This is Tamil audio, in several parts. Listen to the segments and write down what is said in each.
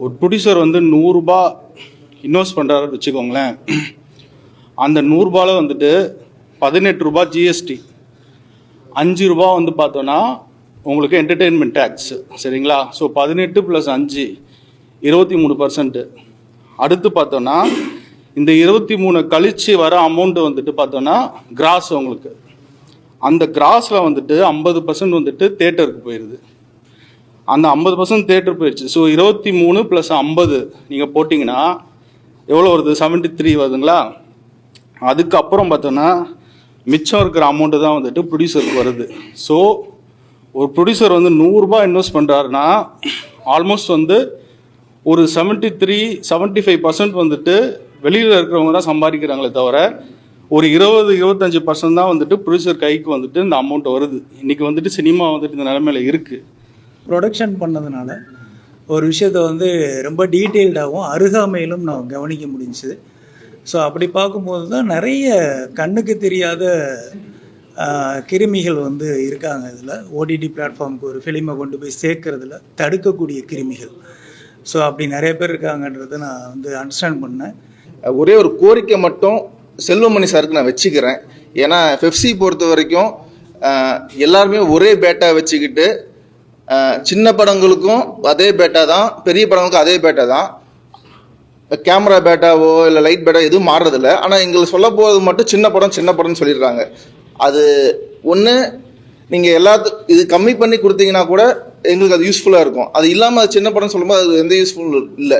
ஒரு ப்ரொடியூசர் வந்து 100 ரூபாய் இன்வெஸ்ட் பண்ணுறாரு வச்சுக்கோங்களேன். அந்த 100 ரூபாயில் வந்துட்டு 18 ரூபாய் ஜிஎஸ்டி, 5 ரூபாய் வந்து பார்த்தோன்னா உங்களுக்கு என்டர்டெயின்மெண்ட் டேக்ஸ், சரிங்களா? ஸோ 18 + 5 23%. அடுத்து பார்த்தோன்னா இந்த 23 கழிச்சு வர அமௌண்ட்டு வந்துட்டு பார்த்தோன்னா கிராஸ் உங்களுக்கு. அந்த கிராஸில் வந்துட்டு 50% வந்துட்டு தேட்டருக்கு போயிடுது. அந்த 50% தேட்டர் போயிடுச்சு. ஸோ 23 + 50 நீங்கள் போட்டிங்கன்னா எவ்வளோ வருது? 73 வருதுங்களா? அதுக்கப்புறம் பார்த்தோன்னா மிச்சம் இருக்கிற அமௌண்ட்டு தான் வந்துட்டு ப்ரொடியூசருக்கு வருது. ஸோ ஒரு ப்ரொடியூசர் வந்து 100 ரூபாய் இன்வெஸ்ட் பண்ணுறாருன்னா ஆல்மோஸ்ட் வந்து ஒரு 73-75% வந்துட்டு வெளியில் இருக்கிறவங்க தான் சம்பாதிக்கிறாங்களே தவிர ஒரு 20-25% தான் வந்துட்டு ப்ரொடியூசர் கைக்கு வந்துட்டு இந்த அமௌண்ட் வருது. இன்றைக்கி வந்துட்டு சினிமா வந்துட்டு இந்த நிலைமையில் இருக்குது. ப்ரொடக்ஷன் பண்ணதுனால ஒரு விஷயத்தை வந்து ரொம்ப டீட்டெயில்டாகவும் அருகாமையிலும் நான் கவனிக்க முடிஞ்சுது. ஸோ அப்படி பார்க்கும்போது தான் நிறைய கண்ணுக்கு தெரியாத கிருமிகள் வந்து இருக்காங்க. இதில் ஓடிடி பிளாட்ஃபார்முக்கு ஒரு ஃபிலிமை கொண்டு போய் சேர்க்கறதுல தடுக்கக்கூடிய கிருமிகள். ஸோ அப்படி நிறைய பேர் இருக்காங்கன்றதை நான் வந்து அண்டர்ஸ்டாண்ட் பண்ணேன். ஒரே ஒரு கோரிக்கை மட்டும் செல்வமணி சாருக்கு நான் வச்சுக்கிறேன். ஏன்னா பெப்சி பொறுத்த வரைக்கும் எல்லாருமே ஒரே பேட்டா வச்சுக்கிட்டு சின்ன படங்களுக்கும் அதே பேட்டா தான், பெரிய படங்களுக்கும் அதே பேட்டா தான். கேமரா பேட்டாவோ இல்லை லைட் பேட்டா எதுவும் மாறுறதில்ல. ஆனால் எங்களுக்கு சொல்ல போகிறது மட்டும் சின்ன படம்னு சொல்லிடுறாங்க. அது ஒன்று நீங்கள் இது கம்மி பண்ணி கொடுத்தீங்கன்னா கூட எங்களுக்கு அது யூஸ்ஃபுல்லாக இருக்கும். அது இல்லாமல் அது சின்ன படம் சொல்லும்போது அது எந்த யூஸ்ஃபுல் இல்லை.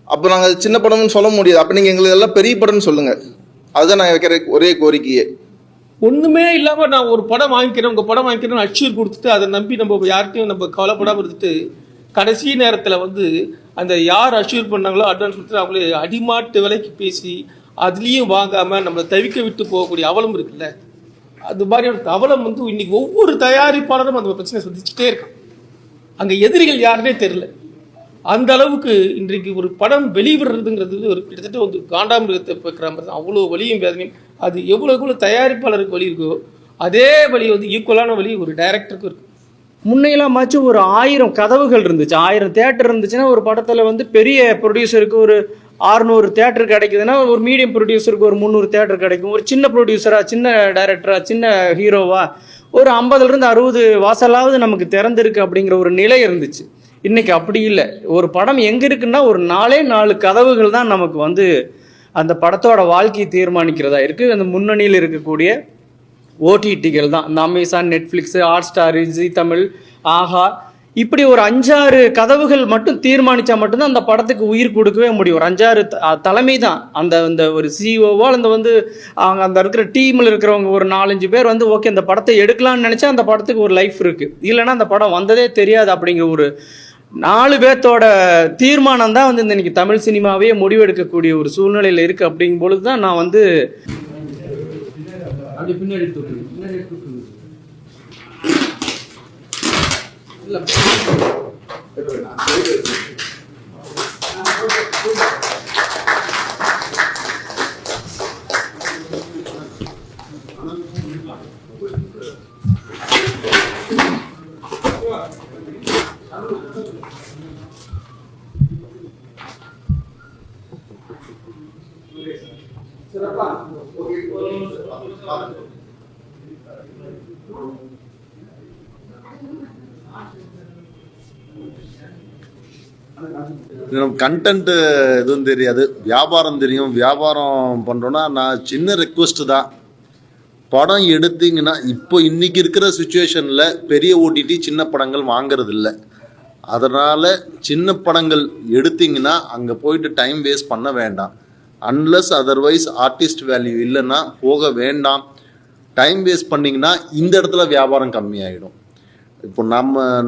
அப்போ நாங்கள் அது சின்ன படம்னு சொல்ல முடியாது. அப்போ நீங்கள் எங்களுக்கு எல்லாம் பெரிய படம்னு சொல்லுங்கள். அதுதான் நான் வைக்கிற ஒரே கோரிக்கையே. ஒன்றுமே இல்லாமல் நான் ஒரு படம் வாங்கிக்கிறேன், உங்கள் படம் வாங்கிக்கிறேன் அச்சீர் கொடுத்துட்டு அதை நம்பி நம்ம யார்கிட்டையும் நம்ம கவலைப்படாமல் இருந்துட்டு கடைசி நேரத்தில் வந்து அந்த யார் அச்சீர் பண்ணாங்களோ அட்வான்ஸ் கொடுத்துட்டு அவங்களே அடிமாட்டு விலைக்கு பேசி அதுலேயும் வாங்காமல் நம்மளை தவிக்க விட்டு போகக்கூடிய அவலம் இருக்குல்ல, அது மாதிரியான அவலம் வந்து இன்னைக்கு ஒவ்வொரு தயாரிப்பாளரும் அந்த பிரச்சனை சந்திச்சுட்டே இருக்கான். அங்கே எதிரிகள் யாருன்னே தெரியல. அந்த அளவுக்கு இன்றைக்கு ஒரு படம் வெளிவிடுறதுங்கிறது ஒரு கிட்டத்தட்ட வந்து காண்டாமிருகத்தை பார்க்குற மாதிரி தான். அவ்வளோ வலியும் வேதனையும். அது எவ்வளோ தயாரிப்பாளருக்கு வலி இருக்கோ அதே வலி வந்து ஈக்குவலான வலி ஒரு டைரக்டருக்கு இருக்கும். முன்னையெல்லாமாச்சும் ஒரு 1000 கதவுகள் இருந்துச்சு, 1000 தேட்டர் இருந்துச்சுன்னா ஒரு படத்தில் வந்து பெரிய ப்ரொடியூசருக்கு ஒரு 600 தேட்டர் கிடைக்குதுன்னா ஒரு மீடியம் ப்ரொடியூசருக்கு ஒரு 300 தேட்டர் கிடைக்கும். ஒரு சின்ன ப்ரொடியூசரா, சின்ன டைரக்டரா, சின்ன ஹீரோவா ஒரு 50லேருந்து 60 வாசலாவது நமக்கு திறந்திருக்கு அப்படிங்கிற ஒரு நிலை இருந்துச்சு. இன்றைக்கி அப்படி இல்லை. ஒரு படம் எங்கே இருக்குன்னா ஒரு 4 கதவுகள் தான் நமக்கு வந்து அந்த படத்தோட வாழ்க்கையை தீர்மானிக்கிறதா இருக்குது. அந்த முன்னணியில் இருக்கக்கூடிய ஓடிடிகள் தான். இந்த Amazon, Netflix, Hotstar, Zee Tamil, Aha, இப்படி ஒரு 5-6 கதவுகள் மட்டும் தீர்மானித்தா மட்டும்தான் அந்த படத்துக்கு உயிர் கொடுக்கவே முடியும். ஒரு 5-6 தலைமை தான். அந்த ஒரு சிஓவோ அந்த வந்து அந்த இருக்கிற டீமில் இருக்கிறவங்க ஒரு 4-5 பேர் வந்து ஓகே அந்த படத்தை எடுக்கலாம்னு நினச்சா அந்த படத்துக்கு ஒரு லைஃப் இருக்குது. இல்லைன்னா அந்த படம் வந்ததே தெரியாது. அப்படிங்கிற ஒரு 4 பேர்த்தோட தீர்மானம் தான் வந்து இன்னைக்கு தமிழ் சினிமாவே முடிவெடுக்கக்கூடிய ஒரு சூழ்நிலையில் இருக்குது. அப்படிங்கும் பொழுது தான் நான் வந்து பின்னாடி கண்டென்ட் எதுவும் தெரியாது, வியாபாரம் தெரியும். வியாபாரம் பண்ணுறோன்னா நான் சின்ன ரெக்வஸ்ட் தான், படம் எடுத்தீங்கன்னா இப்போ இன்னைக்கு இருக்கிற சுச்சுவேஷனில் பெரிய ஓடிடி சின்ன படங்கள் வாங்கிறது இல்லை. அதனால் சின்ன படங்கள் எடுத்தீங்கன்னா அங்கே போயிட்டு டைம் வேஸ்ட் பண்ண வேண்டாம். அன்லஸ் அதர்வைஸ் ஆர்டிஸ்ட் வேல்யூ இல்லைன்னா போக வேண்டாம். டைம் வேஸ்ட் பண்ணிங்கன்னா இந்த இடத்துல வியாபாரம் கம்மியாயிடும். இப்போ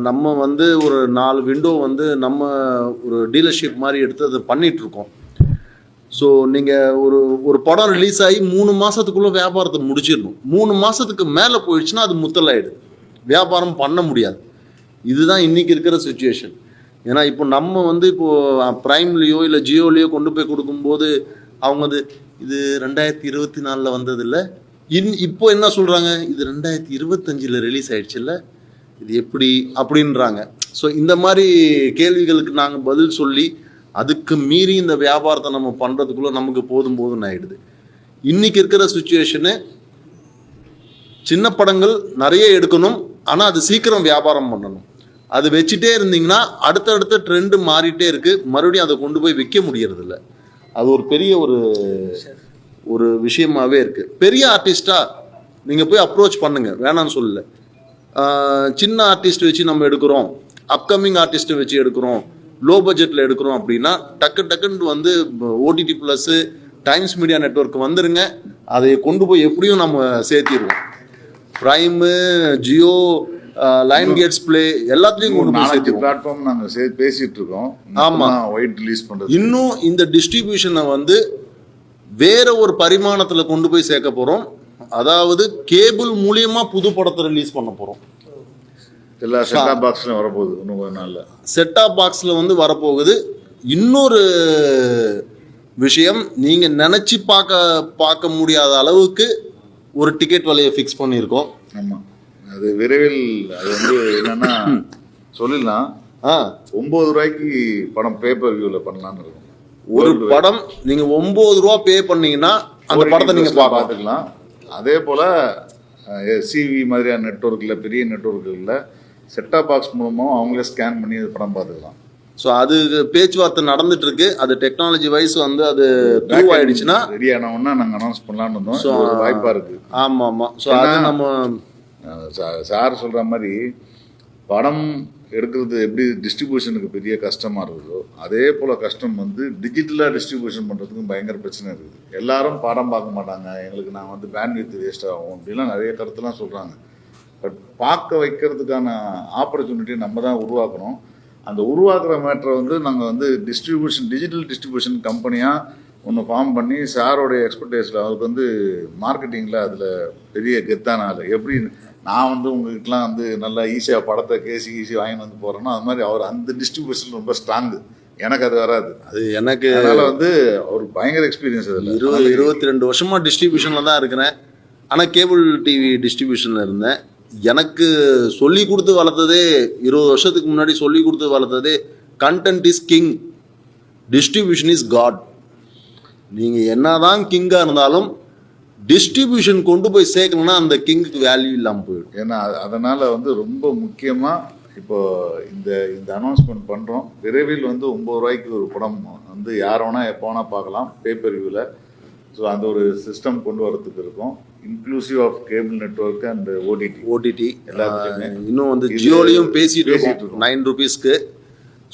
நம்ம வந்து ஒரு 4 விண்டோ வந்து நம்ம ஒரு டீலர்ஷிப் மாதிரி எடுத்து அதை பண்ணிகிட்ருக்கோம். ஸோ நீங்கள் ஒரு படம் ரிலீஸ் ஆகி 3 மாதத்துக்குள்ளே வியாபாரத்தை முடிச்சிடணும். 3 மாதத்துக்கு மேலே போயிடுச்சுன்னா அது முத்தலாயிடுது, வியாபாரம் பண்ண முடியாது. இதுதான் இன்றைக்கி இருக்கிற சுச்சுவேஷன். ஏன்னா இப்போ நம்ம வந்து இப்போது ப்ரைம்லேயோ இல்லை ஜியோலேயோ கொண்டு போய் கொடுக்கும்போது அவங்க வந்து இது 2024 வந்ததில்லை, இப்போ என்ன சொல்கிறாங்க, இது 2025 ரிலீஸ் ஆயிடுச்சுல்ல, இது எப்படி அப்படின்றாங்க. ஸோ இந்த மாதிரி கேள்விகளுக்கு நாங்கள் பதில் சொல்லி அதுக்கு மீறி இந்த வியாபாரத்தை நம்ம பண்ணுறதுக்குள்ளே நமக்கு போதும்னு ஆயிடுது. இன்னைக்கு இருக்கிற சுச்சுவேஷனு சின்ன படங்கள் நிறைய எடுக்கணும், ஆனால் அது சீக்கிரம் வியாபாரம் பண்ணணும். அது வச்சுட்டே இருந்தீங்கன்னா அடுத்தடுத்த ட்ரெண்டு மாறிட்டே இருக்கு, மறுபடியும் அதை கொண்டு போய் விற்க முடியறதில்ல. அது ஒரு பெரிய ஒரு விஷயமாவே இருக்கு. பெரிய ஆர்டிஸ்டா நீங்கள் போய் அப்ரோச் பண்ணுங்க, வேணான்னு சொல்லல. சின்ன ஆர்டிஸ்ட் வச்சு நம்ம எடுக்கிறோம், அப்கமிங் ஆர்டிஸ்ட்டை வச்சு எடுக்கிறோம், லோ பட்ஜெட்டில் எடுக்கிறோம் அப்படின்னா டக்குன்னு வந்து OTT plus Times Media network வந்துருங்க. அதை கொண்டு போய் எப்படியும் நம்ம சேர்த்திடுவோம். Prime, Jio, Lionsgate play எல்லாத்துலேயும் கொண்டு போய் சேர்த்திடுவோம். பிளாட்ஃபார்ம் நாங்கள் பேசிட்டு இருக்கோம். ஆமாம், ஒயிட் ரிலீஸ் பண்ணுறது. இன்னும் இந்த டிஸ்ட்ரிபியூஷனை வந்து வேற ஒரு பரிமாணத்தில் கொண்டு போய் சேர்க்க போகிறோம். அதாவது கேபிள் மூலியமா புது படத்தை ரிலீஸ் பண்ண போகிறோம். எல்லா செட்டாப் பாக்ஸ்லையும் வரப்போகுது இன்னும் கொஞ்ச நாளில். செட்டாப் பாக்ஸில் வந்து வரப்போகுது. இன்னொரு விஷயம், நீங்கள் நினச்சி பார்க்க முடியாத அளவுக்கு ஒரு டிக்கெட் விலையை ஃபிக்ஸ் பண்ணியிருக்கோம். ஆமாம், அது விரைவில் அது வந்து என்னன்னா சொல்லிடலாம். 9 ரூபாய்க்கு படம் பேப்பர் வியூவில் பண்ணலான்னு இருக்கும். ஒரு படம் நீங்கள் 9 ரூபா பே பண்ணீங்கன்னா அந்த படத்தை நீங்கள் பார்த்துக்கலாம். அதே போல் சிவி மாதிரியான நெட்வொர்க்கில், பெரிய நெட்வொர்க்கில் செட்டாப் பாக்ஸ் மூலமாக அவங்களே ஸ்கேன் பண்ணி படம் பார்த்துக்கலாம். ஸோ அது பேச்சுவார்த்தை நடந்துட்டு இருக்கு. அது டெக்னாலஜி வைஸ் வந்து அது ப்ரூவ் ஆயிடுச்சுன்னா ரெடி ஆனவொன்னா நாங்கள் அனௌன்ஸ் பண்ணலான்னு இருந்தோம். ஸோ வாய்ப்பாக இருக்குது. ஆமாம். ஸோ அது நம்ம சார் சொல்கிற மாதிரி படம் எடுக்கிறது எப்படி டிஸ்ட்ரிபியூஷனுக்கு பெரிய கஷ்டமாக இருக்குதோ, அதே போல் கஷ்டம் வந்து டிஜிட்டலாக டிஸ்ட்ரிபியூஷன் பண்ணுறதுக்கும் பயங்கர பிரச்சனை இருக்குது. எல்லாரும் படம் பார்க்க மாட்டாங்க, எங்களுக்கு நான் வந்து பேண்ட்வித் வேஸ்ட் ஆகும் அப்படிலாம் நிறைய கருத்துலாம் சொல்கிறாங்க. பட் பார்க்க வைக்கிறதுக்கான ஆப்பர்ச்சுனிட்டி நம்ம தான் உருவாக்கணும். அந்த உருவாக்குற மேட்டரை வந்து நாங்கள் வந்து டிஜிட்டல் டிஸ்ட்ரிபியூஷன் கம்பெனியாக ஒன்று ஃபார்ம் பண்ணி சாரோடைய எக்ஸ்பர்டைஸில் அவருக்கு வந்து மார்க்கெட்டிங்கில் அதில் பெரிய கெத்தான ஆள். எப்படி நான் வந்து உங்ககிட்டலாம் வந்து நல்லா ஈஸியாக படத்தை ஈஸி வாங்கி வந்து போகிறேன்னா அது மாதிரி அவர் அந்த டிஸ்ட்ரிபியூஷன் ரொம்ப ஸ்ட்ராங்கு. எனக்கு அது வராது. அது எனக்கு அதனால் வந்து அவர் பயங்கர எக்ஸ்பீரியன்ஸ். அதில் 22 வருஷமாக டிஸ்ட்ரிபியூஷனில் தான் இருக்கிறேன். ஆனால் கேபிள் டிவி டிஸ்ட்ரிபியூஷனில் இருந்தேன். எனக்கு சொல்லி கொடுத்து வளர்த்ததே 20 வருஷத்துக்கு முன்னாடி சொல்லி கொடுத்து வளர்த்ததே content is king, distribution is god. நீங்கள் என்னதான் கிங்காக இருந்தாலும் டிஸ்ட்ரிபியூஷன் கொண்டு போய் சேர்க்கணும்னா அந்த கிங்குக்கு வேல்யூ இல்லாமல் போயிடும். ஏன்னா அதனால் வந்து ரொம்ப முக்கியமாக இப்போ இந்த அனௌன்ஸ்மெண்ட் பண்ணுறோம். விரைவில் வந்து 9 ரூபாய்க்கு ஒரு படம் வந்து யார் வேணால் எப்போ வேணால் பார்க்கலாம் பேப்பர் வியூவில். ஸோ அந்த ஒரு சிஸ்டம் கொண்டு வரதுக்கு இருக்கும், inclusive of cable network and OTT எல்லாத்துக்குமே. இன்னும் வந்து ஜியோலையும் பேசிட்டு இருக்கோம் 9 ரூபீஸ்க்கு.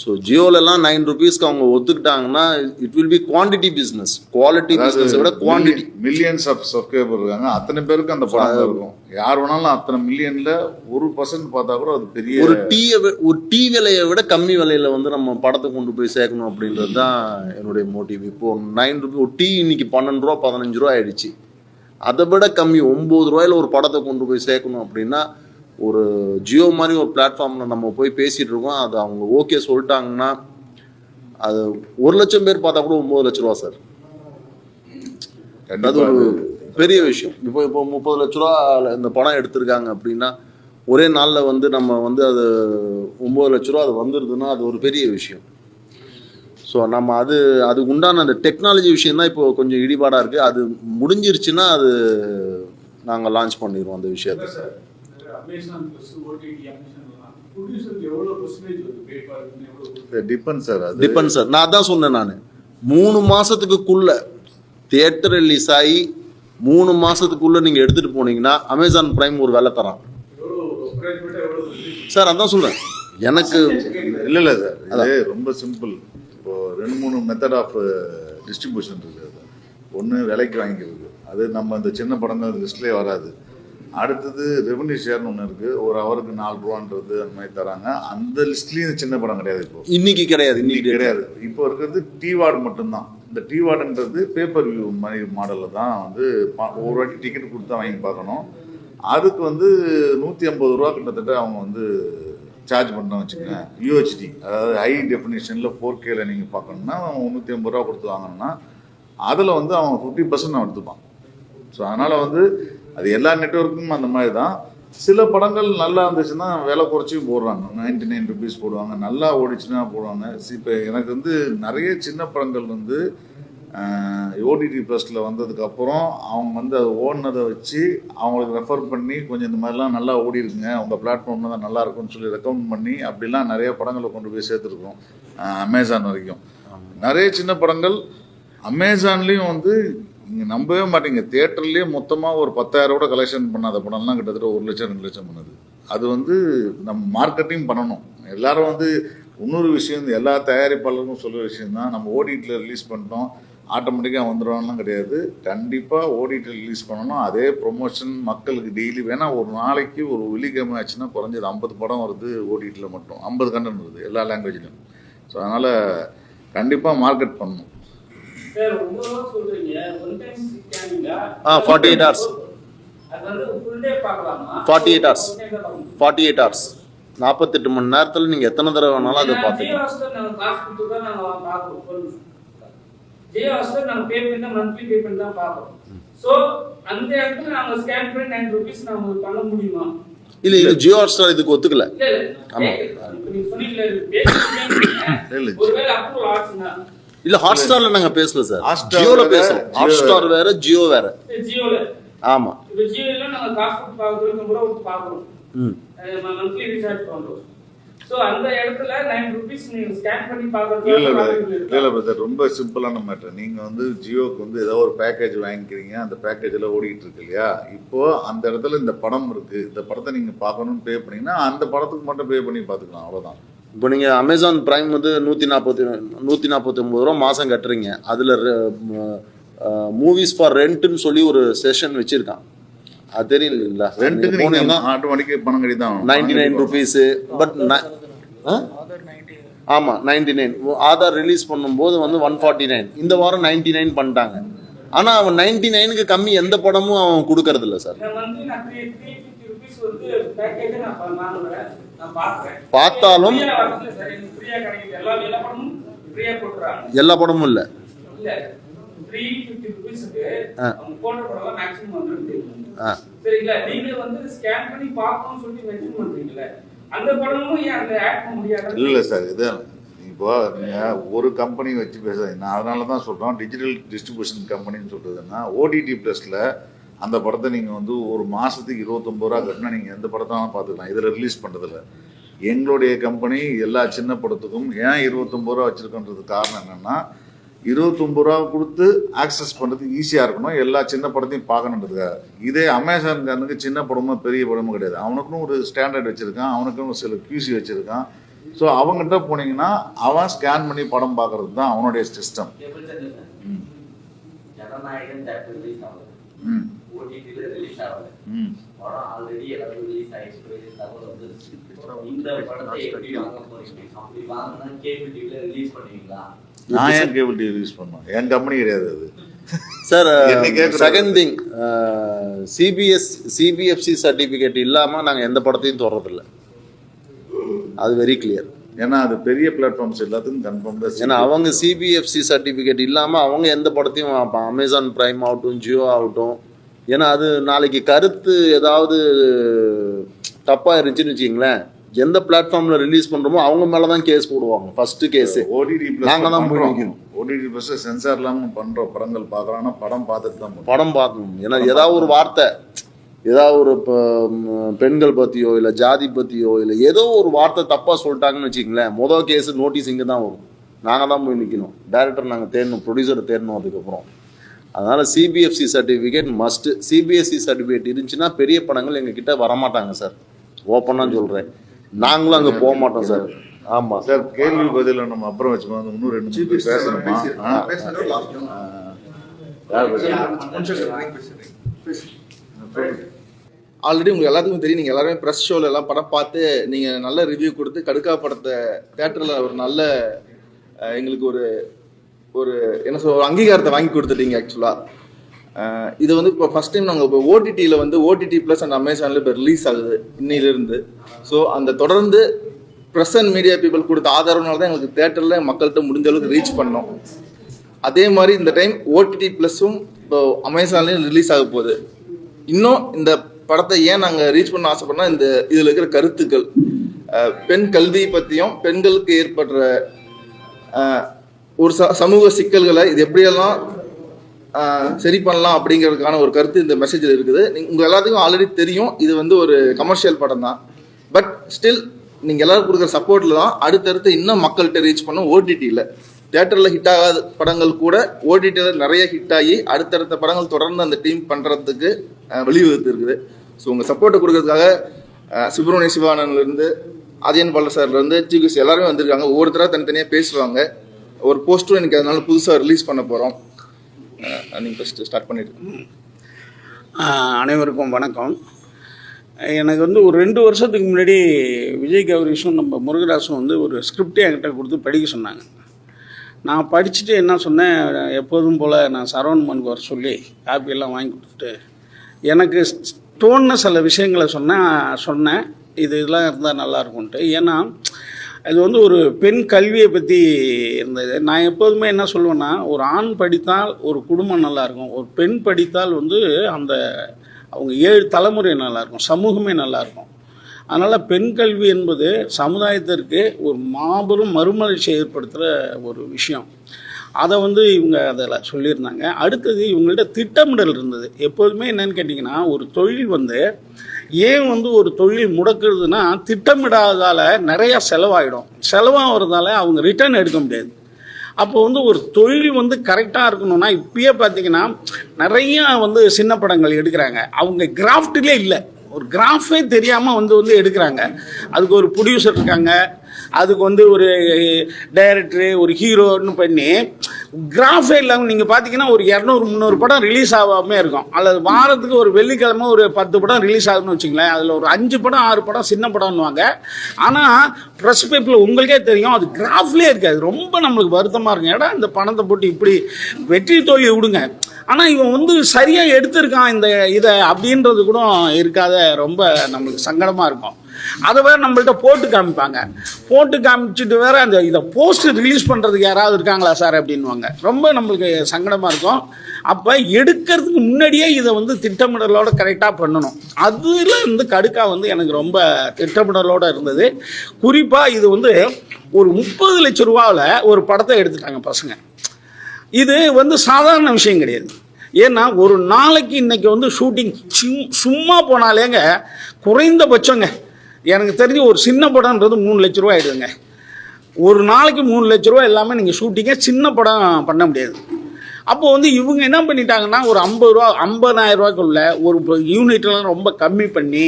ஸோ ஜியோலெல்லாம் 9 ரூபீஸ்க்கு அவங்க ஒத்துக்கிட்டாங்கன்னா it will be quantity business, quality business விட குவான்டிட்டி. மில்லியன்ஸ் ஆஃப் சப்ஸ்கிரைபர் இருக்காங்க, அத்தனை பேருக்கு அந்த படம் இருக்கும். யார் வேணாலும் அத்தனை மில்லியனில் 1% பார்த்தா கூட அது பெரிய ஒரு டீ விலையை விட கம்மி விலையில வந்து நம்ம படத்தை கொண்டு போய் சேர்க்கணும் அப்படின்றது தான் என்னுடைய மோட்டிவ். இப்போ 9 ரூபீ ஒரு டீ இன்னைக்கு 12 ரூபா 15 ரூபா ஆயிடுச்சு. அதை விட கம்மி 9 ரூபாயில ஒரு படத்தை கொண்டு போய் சேர்க்கணும் அப்படின்னா ஒரு ஜியோ மாதிரி ஒரு பிளாட்ஃபார்மில் நம்ம போய் பேசிகிட்டு இருக்கோம். அது அவங்க ஓகே சொல்லிட்டாங்கன்னா அது 1 லட்சம் பேர் பார்த்தா கூட 9 லட்ச ரூபா சார். அது ஒரு பெரிய விஷயம். இப்போ 30 லட்ச ரூபா இந்த படம் எடுத்திருக்காங்க அப்படின்னா ஒரே நாளில் வந்து நம்ம வந்து அது 9 லட்ச ரூபா அது வந்துடுதுன்னா அது ஒரு பெரிய விஷயம். ஸோ நம்ம அதுக்கு உண்டான அந்த டெக்னாலஜி விஷயம் தான் இப்போ கொஞ்சம் இடிபாடாக இருக்குது. அது முடிஞ்சிருச்சுன்னா அது நாங்கள் லான்ச் பண்ணிடுவோம் அந்த விஷயத்தை. Depend sir. நான் அதான் சொன்னேன். நான் 3 மாசத்துக்குள்ள தியேட்டர் ரிலீஸ் ஆகி 3 மாசத்துக்குள்ள நீங்க எடுத்துட்டு போனீங்கன்னா அமேசான் பிரைம் ஒரு வேலை தரான் சார். அதான் சொல்றேன். எனக்கு இல்லை சார், அது ரொம்ப சிம்பிள். இப்போ 2-3 மெத்தட் ஆஃப் டிஸ்ட்ரிபியூஷன் இருக்குது. ஒன்று விலைக்கு வாங்கிக்கிறது, அது நம்ம அந்த சின்ன படங்கள் லிஸ்ட்லேயே வராது. அடுத்தது ரெவன்யூ ஷேர்னு ஒன்று இருக்குது, ஒரு ஹவருக்கு 4 ரூபான்றது அந்த மாதிரி தராங்க. அந்த லிஸ்ட்லேயும் சின்ன படம் கிடையாது. இப்போ இன்னைக்கு கிடையாது. இப்போ இருக்கிறது டிவார்டு மட்டும்தான். இந்த டிவார்டுன்றது பேப்பர் வியூ மாதிரி மாடலில் தான் வந்து ஒரு வாட்டி டிக்கெட் கொடுத்தா வாங்கி பார்க்கணும். அதுக்கு வந்து 150 ரூபா கிட்டத்தட்ட அவங்க வந்து சார்ஜ் பண்ண வச்சுக்கோங்க. யூஹெச்டி, அதாவது ஹை டெஃபினிஷனில் 4Kல நீங்கள் பார்க்கணுன்னா 150 ரூபா கொடுத்து வாங்கணும்னா அதில் வந்து அவன் 50% எடுத்துப்பான். ஸோ அதனால் வந்து அது எல்லா நெட்வொர்க்கும் அந்த மாதிரி தான். சில படங்கள் நல்லா இருந்துச்சுன்னா விலை குறைச்சியும் போடுறாங்க, 99 ருபீஸ் போடுவாங்க, நல்லா ஓடிச்சுன்னா போடுவாங்க. இப்போ எனக்கு வந்து நிறைய சின்ன படங்கள் வந்து ஓடிடி ப்ளஸில் வந்ததுக்கப்புறம் அவங்க வந்து அதை ஓடினதை வச்சு அவங்களுக்கு ரெஃபர் பண்ணி கொஞ்சம் இந்த மாதிரிலாம் நல்லா ஓடி இருக்குங்க, உங்கள் பிளாட்ஃபார்மில் தான் நல்லா இருக்குன்னு சொல்லி ரெக்கமெண்ட் பண்ணி அப்படிலாம் நிறைய படங்களை கொண்டு போய் சேர்த்துருக்கோம். அமேசான் வரைக்கும் நிறைய சின்ன படங்கள் அமேசான்லேயும் வந்து நீங்கள் நம்பவே மாட்டீங்க, தியேட்டர்லேயே மொத்தமாக ஒரு 10,000 கூட கலெக்ஷன் பண்ணாத படம்லாம் கிட்டத்தட்ட 1 லட்சம் 2 லட்சம் பண்ணுது. அது வந்து நம்ம மார்க்கெட்டிங் பண்ணணும். எல்லாரும் வந்து இன்னொரு விஷயம், எல்லா தயாரிப்பாளருக்கும் சொல்கிற விஷயம் தான், நம்ம ஓடிடியில் ரிலீஸ் பண்ணிட்டோம் ஆட்டோமேட்டிக்காக வந்துடுவாங்கலாம் கிடையாது. கண்டிப்பாக ஓடிடியில் ரிலீஸ் பண்ணணும். அதே ப்ரொமோஷன் மக்களுக்கு டெய்லி வேணால் ஒரு நாளைக்கு ஒரு வெள்ளிக்கிழமை ஆச்சுன்னா குறைஞ்சது 50 படம் வருது ஓடிடியில் மட்டும், 50 கண்டென்ட் வருது எல்லா லாங்குவேஜ்லையும். ஸோ அதனால் கண்டிப்பாக மார்க்கெட் பண்ணணும். 48 hours. 48 hours. 48 hours. 48 மணி நேரத்தில் நீங்கள் எத்தனை தடவை வேணாலும் அதை பார்த்துக்கலாம். இல்ல இது ஜியோ ஹாட்ஸ்டார் இதுக்கு ஒத்துக்கல. ஆமா இல்ல ஹாட்ஸ்டார்ல நாங்க பேசல சார், ஜியோல பேசலாம். ஹாட்ஸ்டார் வேற ஜியோ வேற. ஆமா சோ அந்த இடத்துல 9 ரூபீஸ் நீங்க ஸ்கேன் பண்ணி இல்ல பார்க்கறது பிரதர், ரொம்ப சிம்பிளான மேட்டர். நீங்க வந்து ஜியோக்கு வந்து ஏதோ ஒரு பேக்கேஜ் வாங்கிக்கிறீங்க, அந்த பேக்கேஜ்ல ஓடிட்டு இருக்கு இல்லையா, இப்போ அந்த இடத்துல இந்த படம் இருக்கு, இந்த படத்தை நீங்க பார்க்கணும்னு பே பண்ணீங்கன்னா அந்த படத்துக்கு மட்டும் பே பண்ணி பார்த்துக்கலாம், அவ்வளவுதான். இப்போ நீங்க அமேசான் பிரைம் வந்து 149 ரூபா மாசம் கட்டுறீங்க, அதுல மூவிஸ் ஃபார் ரெண்ட்னு சொல்லி ஒரு செஷன் வச்சிருக்கான், அது தெரியல. ரெண்டுக்கு நீங்க ஆட்டோமேட்டிக்கா பணம் கட்டி தான் 99 ருபீஸ். பட் ஆமா 99. ஆதார் ரிலீஸ் பண்ணும்போது வந்து 149, இந்த வாரம் 99 பண்ணிட்டாங்க. ஆனா அவன் 99க்கு கம்மி எந்த படமும் அவன் கொடுக்கறது இல்ல சார். பார்த்தாலும் எல்லா படமும் இல்ல. சரிங்களா, நீங்க வந்து ஸ்கேன் பண்ணி பார்க்கணும்னு சொல்லி மென்ஷன் பண்றீங்களே, அந்த படமும் ஏன் அந்த ஆட் பண்ண முடியாது? இல்ல சார், இது இப்போ நீங்க ஒரு கம்பெனி வச்சு பேசுறீங்க. நான் அதனால தான் சொல்றோம் டிஜிட்டல் டிஸ்ட்ரிபியூஷன் கம்பெனின்னு சொல்றதுன்னா, ஓடிடி பிளஸ்ல அந்த படத்தை நீங்க வந்து ஒரு மாசத்துக்கு 29 ரூபா கட்டினா நீங்க எந்த படத்தாலும் பார்த்துக்கலாம். இதுல ரிலீஸ் பண்றதுல எங்களுடைய கம்பெனி எல்லா சின்ன படத்துக்கும் ஏன் 29 ரூபா வச்சிருக்கோன்றது காரணம் என்னன்னா, 29 ரூபா கொடுத்து ஆக்சஸ் பண்ணுறதுக்கு ஈஸியாக இருக்கணும், எல்லா சின்ன படத்தையும் பார்க்கணுன்றதுக்காக. இதே அமேசான்காரனுக்கு சின்ன படமும் பெரிய படமும் கிடையாது, அவனுக்குன்னு ஒரு ஸ்டாண்டர்ட் வச்சுருக்கான், அவனுக்குன்னு சில QC வச்சுருக்கான். ஸோ அவங்ககிட்ட போனீங்கன்னா அவன் ஸ்கேன் பண்ணி படம் பார்க்கறது தான் அவனுடைய சிஸ்டம். நான் ஏன் கேபிள் டிவி யூஸ் பண்ணுவேன், என் கம்பெனி கிடையாது அது sir. Second thing, CBFC certificate இல்லாம நாங்க எந்த படத்தையும் தொடறதில்ல, அது வெரி கிளியர். ஏன்னா அது பெரிய பிளாட்ஃபார்ம்ஸ் எல்லாத்துக்கும் கன்ஃபார்ம் தான். ஏன்னா அவங்க சிபிஎஃப்சி சர்டிபிகேட் இல்லாம அவங்க எந்த படத்தையும் அமேசான் பிரைம் ஆகட்டும் ஜியோ ஆகட்டும், ஏன்னா அது நாளைக்கு கருத்து ஏதாவது தப்பா இருந்துச்சுன்னு வச்சுங்களேன், எந்த பிளாட்ஃபார்ம்ல ரிலீஸ் பண்றோமோ அவங்க மேலதான் கேஸ் போடுவாங்க. ஃபர்ஸ்ட் கேஸ் ஓடிடி நாங்க தான் போய் நிக்கணும். ஓடிடி பிளஸ் சென்சார் இல்லாம பண்ற படங்கள் பார்க்கறானா படம் பார்த்துட்டு தான் படம் பார்க்கணும். ஏன்னா ஏதாவது ஒரு வார்த்தை, ஏதாவது ஒரு பெண்கள் பத்தியோ இல்ல ஜாதி பத்தியோ இல்ல ஏதோ ஒரு வார்த்தை தப்பா சொல்லிட்டாங்கன்னு வச்சுங்களேன், மொதல் கேஸ் நோட்டீஸ் இங்க தான் வரும், நாங்க தான் போய் நிக்கணும். டைரக்டர் நாங்க தேடணும், ப்ரொடியூசரை தேடணும். அதுக்கப்புறம் அதனால CBFC certificate must. CBSE certificate இருந்துச்சுன்னா பெரிய படங்கள் எங்க கிட்ட வரமாட்டாங்க சார், ஓப்பனா சொல்றேன். நாங்களும் அங்க போக மாட்டோம் சார். ஆமா சார், கேள்வி பதில நம்ம அப்புறம் வச்சுக்கோங்க, இன்னும் 2 பேர் பேசணுமா? ஆல்ரெடி உங்களுக்கு எல்லாத்துக்கும் தெரியும், நீங்கள் எல்லாருமே ப்ரெஸ் ஷோவில் எல்லாம் படம் பார்த்து நீங்கள் நல்ல ரிவ்யூ கொடுத்து கடுக்கா படத்தை தேட்டரில் ஒரு நல்ல எங்களுக்கு ஒரு ஒரு என்ன சொல்ற ஒரு அங்கீகாரத்தை வாங்கி கொடுத்துட்டீங்க. ஆக்சுவலாக இது வந்து இப்போ ஃபஸ்ட் டைம் நாங்கள் இப்போ ஓடிடியில் வந்து ஓடிடி ப்ளஸ் அண்ட் அமேசானில் இப்போ ரிலீஸ் ஆகுது இன்னிலிருந்து. ஸோ அந்த தொடர்ந்து ப்ரெஸ் அண்ட் மீடியா பீப்புள் கொடுத்த ஆதரவுனால தான் எங்களுக்கு தேட்டரில் மக்கள்கிட்ட முடிஞ்ச அளவுக்கு ரீச் பண்ணோம். அதே மாதிரி இந்த டைம் ஓடிடி ப்ளஸும் இப்போ அமேசான்லேயும் ரிலீஸ் ஆக போகுது. இன்னும் இந்த படத்தை ஏன் நாங்கள் ரீச் பண்ண ஆசைப்படனா, இந்த இதில் இருக்கிற கருத்துக்கள், பெண் கல்வி பற்றியும் பெண்களுக்கு ஏற்படுற ஒரு சமூக சிக்கல்களை இது எப்படியெல்லாம் சரி பண்ணலாம் அப்படிங்கிறதுக்கான ஒரு கருத்து இந்த மெசேஜில் இருக்குது. உங்கள் எல்லாத்துக்கும் ஆல்ரெடி தெரியும், இது வந்து ஒரு கமர்ஷியல் படம் தான். பட் ஸ்டில் நீங்கள் எல்லாரும் கொடுக்குற சப்போர்ட்டில் தான் அடுத்தடுத்து இன்னும் மக்கள்கிட்ட ரீச் பண்ணோம். ஓடிடியில் தியேட்டரில் ஹிட் ஆகாத படங்கள் கூட ஓடிடியில் நிறைய ஹிட் ஆகி அடுத்தடுத்த படங்கள் தொடர்ந்து அந்த டீம் பண்ணுறதுக்கு வழிவகுத்து இருக்குது. ஸோ உங்கள் சப்போர்ட்டை கொடுக்கறதுக்காக சுப்பிரமணிய சிவானந்த்லேருந்து ஆதியன் பாலர் சார்லேருந்து சீஃப் எல்லாருமே வந்திருக்காங்க. ஒவ்வொருத்தராக தனித்தனியாக பேசுவாங்க. ஒரு போஸ்டரும் எனக்கு அதனால புதுசாக ரிலீஸ் பண்ண போகிறோம். நீங்கள் ஃபஸ்ட்டு ஸ்டார்ட் பண்ணிட்டு. அனைவருக்கும் வணக்கம். எனக்கு வந்து ஒரு 2 வருஷத்துக்கு முன்னாடி விஜய் கௌரிஷும் நம்ம முருகதாஸும் வந்து ஒரு ஸ்கிரிப்டே என்கிட்ட கொடுத்து படிக்க சொன்னாங்க. நான் படிச்சுட்டு என்ன சொன்னேன், எப்போதும் போல் நான் சரவணமனுக்கு வர சொல்லி காப்பியெல்லாம் வாங்கி கொடுத்துட்டு எனக்கு தோணுன சில விஷயங்களை சொன்னேன் இதெல்லாம் இருந்தால் நல்லாயிருக்கும்ன்ட்டு. ஏன்னா அது வந்து ஒரு பெண் கல்வியை பற்றி இருந்தது. நான் எப்போதுமே என்ன சொல்லுவேன்னா, ஒரு ஆண் படித்தால் ஒரு குடும்பம் நல்லாயிருக்கும், ஒரு பெண் படித்தால் வந்து அவங்க 7 தலைமுறை நல்லாயிருக்கும், சமூகமே நல்லாயிருக்கும். அதனால் பெண் கல்வி என்பது சமுதாயத்திற்கு ஒரு மாபெரும் மறுமலர்ச்சி ஏற்படுத்துகிற ஒரு விஷயம். அதை வந்து இவங்க அதில் சொல்லியிருந்தாங்க. அடுத்தது இவங்கள்ட்ட திட்டமிடல் இருந்தது. எப்போதுமே என்னென்னு கேட்டிங்கன்னா, ஒரு தொழில் வந்து ஏன் வந்து ஒரு தொழில் முடக்குறதுன்னா, திட்டமிடாததால் நிறையா செலவாகிறதால அவங்க ரிட்டர்ன் எடுக்க முடியாது. அப்போ வந்து ஒரு தொழில் வந்து கரெக்டாக இருக்கணும்னா, இப்பயே பார்த்தீங்கன்னா நிறையா வந்து சின்ன படங்கள் எடுக்கிறாங்க, அவங்க கிராஃப்ட்லேயே இல்லை, ஒரு கிராஃபே தெரியாமல் வந்து எடுக்கிறாங்க. அதுக்கு ஒரு ப்ரொடியூசர் இருக்காங்க, அதுக்கு வந்து ஒரு டைரக்டரு, ஒரு ஹீரோன்னு பண்ணி கிராஃபே இல்லாமல் நீங்கள் பார்த்தீங்கன்னா ஒரு 200-300 படம் ரிலீஸ் ஆகாமே இருக்கும். அல்லது வாரத்துக்கு ஒரு வெள்ளிக்கிழமை ஒரு 10 படம் ரிலீஸ் ஆகுதுன்னு வச்சுங்களேன். அதில் ஒரு 5 படம் 6 படம் சின்ன படம்னுவாங்க. ஆனால் ப்ரெஸ் பேப்பரில் உங்களுக்கே தெரியும் அது கிராஃப்லேயே இருக்காது. ரொம்ப நம்மளுக்கு வருத்தமாக இருக்கும். ஏடா இந்த பணத்தை போட்டு இப்படி வெற்றி தோல்வி விடுங்க, ஆனால் இவன் வந்து சரியாக எடுத்திருக்கான் இதை அப்படின்றது கூட இருக்காத, ரொம்ப நம்மளுக்கு சங்கடமாக இருக்கும். அதை வேறு நம்மள்ட்ட போட்டு காமிச்சிட்டு வேறு இதை போஸ்ட் ரிலீஸ் பண்ணுறதுக்கு யாராவது இருக்காங்களா சார் அப்படின்வாங்க. ரொம்ப நம்மளுக்கு சங்கடமாக இருக்கும். அப்போ எடுக்கிறதுக்கு முன்னாடியே இதை வந்து திட்டமிடலோடு கரெக்டாக பண்ணணும். அதில் வந்து கடுக்கா வந்து எனக்கு ரொம்ப திட்டமிடலோடு இருந்தது. குறிப்பாக இது வந்து ஒரு 30 லட்ச ரூபாவில் ஒரு படத்தை எடுத்துட்டாங்க பசங்க. இது வந்து சாதாரண விஷயம் கிடையாது. ஏன்னா ஒரு நாளைக்கு இன்றைக்கி வந்து ஷூட்டிங் சும்மா போனாலேங்க குறைந்தபட்சங்க எனக்கு தெரிஞ்சு ஒரு சின்ன படம்ன்றது 3 லட்ச ரூபா ஆகிடுதுங்க. ஒரு நாளைக்கு 3 லட்ச ரூபா எல்லாமே நீங்கள் ஷூட்டிங்கே சின்ன படம் பண்ண முடியாது. அப்போ வந்து இவங்க என்ன பண்ணிட்டாங்கன்னா, ஒரு 50,000 ரூபாய்க்குள்ள ஒரு யூனிட்லாம் ரொம்ப கம்மி பண்ணி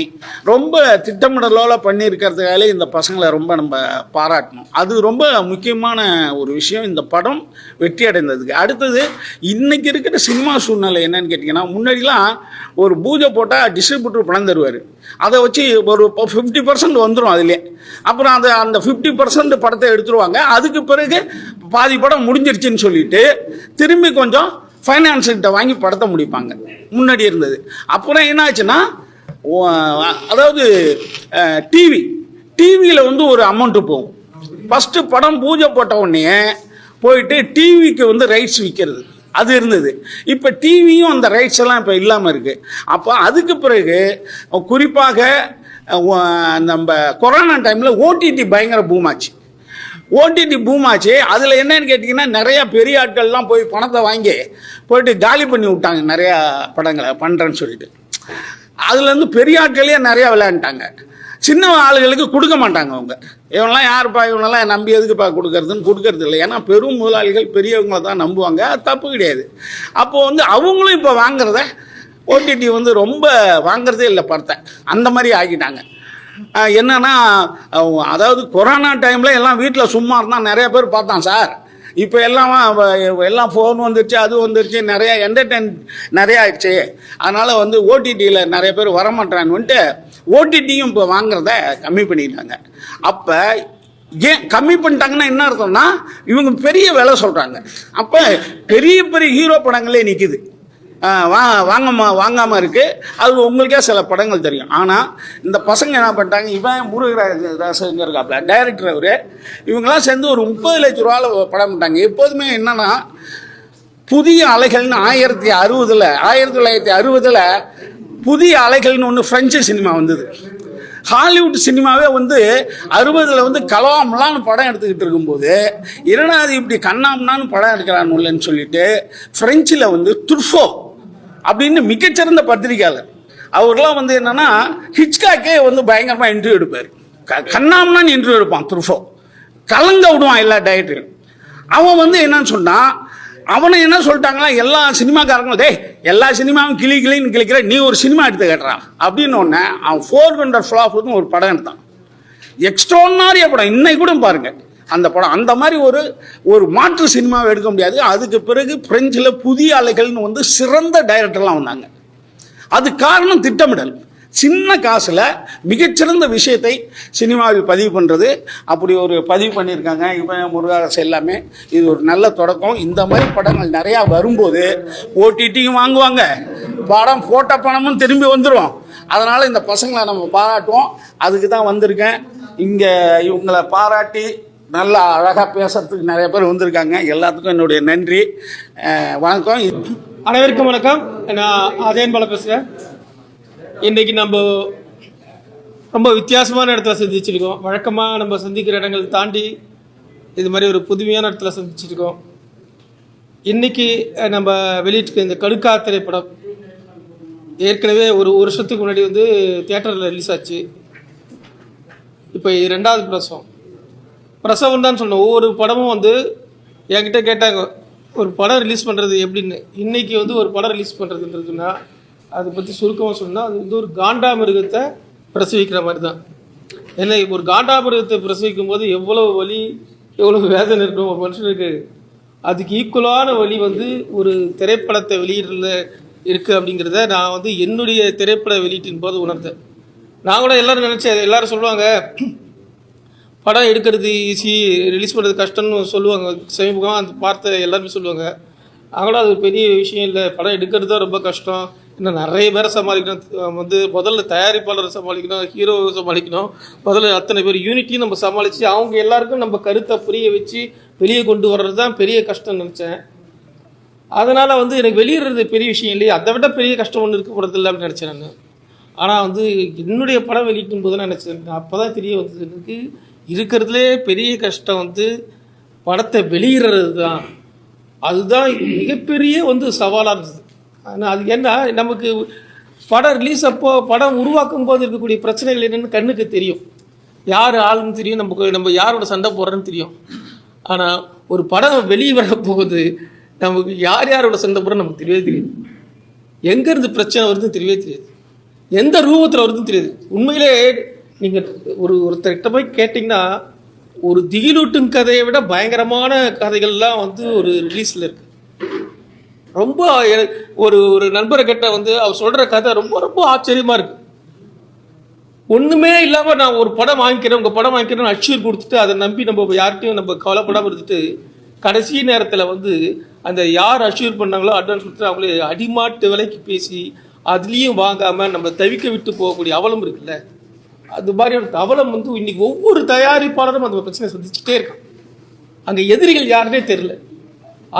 ரொம்ப திட்டமிடலோட பண்ணியிருக்கிறதுக்காலே இந்த பசங்களை ரொம்ப நம்ம பாராட்டணும். அது ரொம்ப முக்கியமான ஒரு விஷயம் இந்த படம் வெற்றி அடைந்ததுக்கு. அடுத்தது இன்றைக்கி இருக்கிற சினிமா சூழ்நிலை என்னன்னு கேட்டிங்கன்னா, முன்னாடிலாம் ஒரு பூஜை போட்டால் டிஸ்ட்ரிபியூட்டர் பணம் தருவார், அதை வச்சு ஒரு 50% வந்துடும் அதிலே. அப்புறம் அந்த 50% படத்தை எடுத்துருவாங்க. அதுக்கு பிறகு பாதி படம் முடிஞ்சிருச்சுன்னு சொல்லிட்டு திரும்பி கொஞ்சம் ஃபைனான்ஸ்கிட்ட வாங்கி படத்தை முடிப்பாங்க, முன்னாடி இருந்தது. அப்புறம் என்ன ஆச்சுன்னா, அதாவது டிவியில் வந்து ஒரு அமௌண்ட்டு போகும். ஃபஸ்ட்டு படம் பூஜை போட்ட உடனே போயிட்டு டிவிக்கு வந்து ரைட்ஸ் விற்கிறது அது இருந்தது. இப்போ டிவியும் அந்த ரைட்ஸ் எல்லாம் இப்போ இல்லாமல் இருக்குது. அப்போ அதுக்கு பிறகு குறிப்பாக நம்ம கொரோனா டைமில் ஓடிடி பயங்கர பூமாச்சு. அதில் என்னன்னு கேட்டிங்கன்னா, நிறையா பெரிய ஆட்கள்லாம் போய் பணத்தை வாங்கி போயிட்டு காலி பண்ணி விட்டாங்க நிறையா படங்களை பண்ணுறேன்னு சொல்லிட்டு. அதுலேருந்து பெரிய ஆட்களே நிறையா விளையாண்டாங்க. சின்ன ஆளுகளுக்கு கொடுக்க மாட்டாங்க. அவங்க இவனெல்லாம் யாருப்பா, இவனெல்லாம் நம்பி எதுக்குப்பா கொடுக்கறது இல்லை. ஏன்னா பெரும் முதலாளிகள் பெரியவங்களை தான் நம்புவாங்க, அது தப்பு கிடையாது. அப்போது வந்து அவங்களும் இப்போ வாங்குறத ஓடிடி வந்து ரொம்ப வாங்குறதே இல்லை படத்தை, அந்த மாதிரி ஆக்கிட்டாங்க. என்னன்னா, அதாவது கொரோனா டைமில் எல்லாம் வீட்டில் சும்மா இருந்தால் நிறைய பேர் பார்த்தான் சார். இப்போ எல்லாம் ஃபோன் வந்துருச்சு, அது வந்துருச்சு, நிறையா என்டர்டெயின் நிறையா ஆயிடுச்சு. அதனால் வந்து ஓடிடியில் நிறைய பேர் வரமாட்டான்னுட்டு ஓடிடியும் இப்போ வாங்குறத கம்மி பண்ணிட்டாங்க. அப்போ ஏன் கம்மி பண்ணிட்டாங்கன்னா என்ன அர்த்தம்னா, இவங்க பெரிய விலை சொல்கிறாங்க. அப்போ பெரிய பெரிய ஹீரோ படங்களே நிற்கிது, வாங்காமல் இருக்குது. அது உங்களுக்கே சில படங்கள் தெரியும். ஆனால் இந்த பசங்க என்ன பண்ணிட்டாங்க, இவன் முருகராஜங்க இருக்காப்ல டைரக்டர், அவர் இவங்கெல்லாம் சேர்ந்து ஒரு 30 லட்ச ரூபாவில் படம் பண்ணிட்டாங்க. எப்போதுமே என்னென்னா, புதிய அலைகள்னு 1960 புதிய அலைகள்னு ஒன்று ஃப்ரெஞ்சு சினிமா வந்தது. ஹாலிவுட் சினிமாவே வந்து 60ல் வந்து கலாம்லான்னு படம் எடுத்துக்கிட்டு இருக்கும்போது இரண்டாவது இப்படி கண்ணாம்னான்னு படம் எடுக்கிறான்னு சொல்லிட்டு ஃப்ரெஞ்சில் வந்து துர்ஃபோ அப்படின்னு மிகச்சிறந்த பத்திரிகையாளர், அவர்லாம் வந்து என்னன்னா ஹிச்காக்கே வந்து பயங்கரமாக இன்டர்வியூ எடுப்பார். கண்ணாம்னான்னு இன்டர்வியூ எடுப்பான் துர்ஃபோ, கலங்க விடுவான் எல்லா டயட்டையும். அவன் வந்து என்னன்னு சொன்னான், அவனை என்ன சொல்லிட்டாங்களா எல்லா சினிமாக்காரங்களும், டேய் எல்லா சினிமாவும் கிளின்னு கிளிக்கிற, நீ ஒரு சினிமா எடுத்து கேட்டுறான் அப்படின்னு ஒன்று. அவன் 400 ஃப்ளாப்னு ஒரு படம் எடுத்தான், எக்ஸ்ட்ராடினரியா படம். இன்னைக்கு கூட பாருங்க அந்த படம். அந்த மாதிரி ஒரு மாற்று சினிமாவை எடுக்க முடியாது. அதுக்கு பிறகு பிரெஞ்சில் புதிய அலைகள்னு வந்து சிறந்த டைரக்டர்லாம் வந்தாங்க. அது காரணம் திட்டமிடல். சின்ன காசில் மிகச்சிறந்த விஷயத்தை சினிமாவில் பதிவு பண்ணுறது. அப்படி ஒரு பதிவு பண்ணியிருக்காங்க இப்போ முருகதாஸ் எல்லாமே. இது ஒரு நல்ல தொடக்கம். இந்த மாதிரி படங்கள் நிறையா வரும்போது ஓடிடியும் வாங்குவாங்க, படம் போட்ட பணமும் திரும்பி வந்துடும். அதனால் இந்த பசங்களை நம்ம பாராட்டுவோம். அதுக்கு தான் வந்திருக்கேன். இங்கே இவங்களை பாராட்டி நல்லா அழகாக பேசுறதுக்கு நிறைய பேர் வந்திருக்காங்க. எல்லாத்துக்கும் என்னுடைய நன்றி, வணக்கம். அனைவருக்கும் வணக்கம். நான் அதேன் பால பேசுகிறேன். இன்றைக்கி நம்ம ரொம்ப வித்தியாசமான இடத்துல சந்திச்சிருக்கோம். வழக்கமாக நம்ம சந்திக்கிற இடங்கள் தாண்டி இது மாதிரி ஒரு புதுமையான இடத்துல சந்திச்சிருக்கோம். இன்றைக்கி நம்ம வெளியிட்டிருக்க இந்த கடுக்கா திரைப்படம் ஏற்கனவே ஒரு வருஷத்துக்கு முன்னாடி வந்து தியேட்டரில் ரிலீஸ் ஆச்சு. இப்போ 2வது பிரசவம் தான் சொன்னோம். ஒவ்வொரு படமும் வந்து என்கிட்ட கேட்டாங்க ஒரு படம் ரிலீஸ் பண்ணுறது எப்படின்னு. இன்றைக்கி வந்து ஒரு படம் ரிலீஸ் பண்ணுறதுன்றதுன்னா அதை பற்றி சுருக்கமாக சொன்னால் அது வந்து ஒரு காண்டாமிருகத்தை பிரசவிக்கிற மாதிரி தான். ஏன்னா ஒரு காண்டாமிருகத்தை பிரசவிக்கும் போது எவ்வளோ வலி எவ்வளோ வேதனை இருக்கும் ஒரு மனுஷனுக்கு, அதுக்கு ஈக்குவலான வலி வந்து ஒரு திரைப்படத்தை வெளியிடல இருக்குது அப்படிங்கிறத நான் வந்து என்னுடைய திரைப்பட வெளியீட்டின் போது உணர்ந்தேன். நான் கூட எல்லோரும் நினச்சேன், எல்லோரும் சொல்லுவாங்க படம் எடுக்கிறது ஈஸி, ரிலீஸ் பண்ணுறது கஷ்டம்னு சொல்லுவாங்க. சமீபமாக அந்த பார்த்த எல்லாருமே சொல்லுவாங்க. அவங்களும் அது பெரிய விஷயம் இல்லை, படம் எடுக்கிறது தான் ரொம்ப கஷ்டம், இன்னும் நிறைய பேரை சமாளிக்கணும், வந்து முதல்ல தயாரிப்பாளரை சமாளிக்கணும், ஹீரோவை சமாளிக்கணும், முதல்ல அத்தனை பேர் யூனிட்டையும் நம்ம சமாளித்து அவங்க எல்லாருக்கும் நம்ம கருத்தை புரிய வச்சு வெளியே கொண்டு வர்றது தான் பெரிய கஷ்டம்னு நினச்சேன். அதனால் வந்து எனக்கு வெளியிடுறது பெரிய விஷயம் இல்லையே, அதை விட பெரிய கஷ்டம் ஒன்று இருக்கக்கூடாது இல்லை அப்படின்னு நினச்சேன் நான். ஆனால் வந்து என்னுடைய படம் வெளியிட்டும் போது நான் நினச்சேன், அப்போ தான் தெரிய வந்தது எனக்கு இருக்கிறதுலே பெரிய கஷ்டம் வந்து படத்தை வெளியிடுறது தான். அதுதான் மிகப்பெரிய வந்து சவாலாக இருந்தது. ஆனால் அது என்ன, நமக்கு படம் ரிலீஸ் அப்போ படம் உருவாக்கும் போது இருக்கக்கூடிய பிரச்சனைகள் என்னென்னு கண்ணுக்கு தெரியும், யார் ஆளுன்னு தெரியும், நம்ம யாரோட சண்டை போடுறோன்னு தெரியும். ஆனால் ஒரு படம் வெளியே வர போகுது நமக்கு யார் யாரோட சண்டை போடுறோம் நமக்கு தெரியவே தெரியாது, எங்கேருந்து பிரச்சனை வருதுன்னு தெரியவே தெரியாது, எந்த ரூபத்தில் வருதுன்னு தெரியாது. உண்மையிலே நீங்கள் ஒருத்தர்கிட்ட போய் கேட்டிங்கன்னா ஒரு திகிலூட்டும் கதையை விட பயங்கரமான கதைகள்லாம் வந்து ஒரு ரிலீஸில் இருக்குது. ரொம்ப ஒரு நண்பரை கிட்ட வந்து அவர் சொல்கிற கதை ரொம்ப ரொம்ப ஆச்சரியமாக இருக்குது. ஒன்றுமே இல்லாமல் நான் ஒரு படம் வாங்கிக்கிறேன், உங்கள் படம் வாங்கிக்கிறேன்னு அச்சீர் கொடுத்துட்டு அதை நம்பி நம்ம யார்கிட்டையும் நம்ம கவலைப்படாமல் இருந்துட்டு கடைசி நேரத்தில் வந்து அந்த யார் அச்சீர் பண்ணாங்களோ அட்வான்ஸ் கொடுத்துட்டு அவங்களே அடிமாட்டு விலைக்கு பேசி அதுலேயும் வாங்காமல் நம்ம தவிக்க விட்டு போகக்கூடிய அவலம் இருக்குல்ல, அது மாதிரியான அவலம் வந்து இன்னைக்கு ஒவ்வொரு தயாரிப்பாளரும் அந்த பிரச்சனை சந்திச்சுட்டே இருக்கான். அங்கே எதிரிகள் யாருன்னே தெரியல.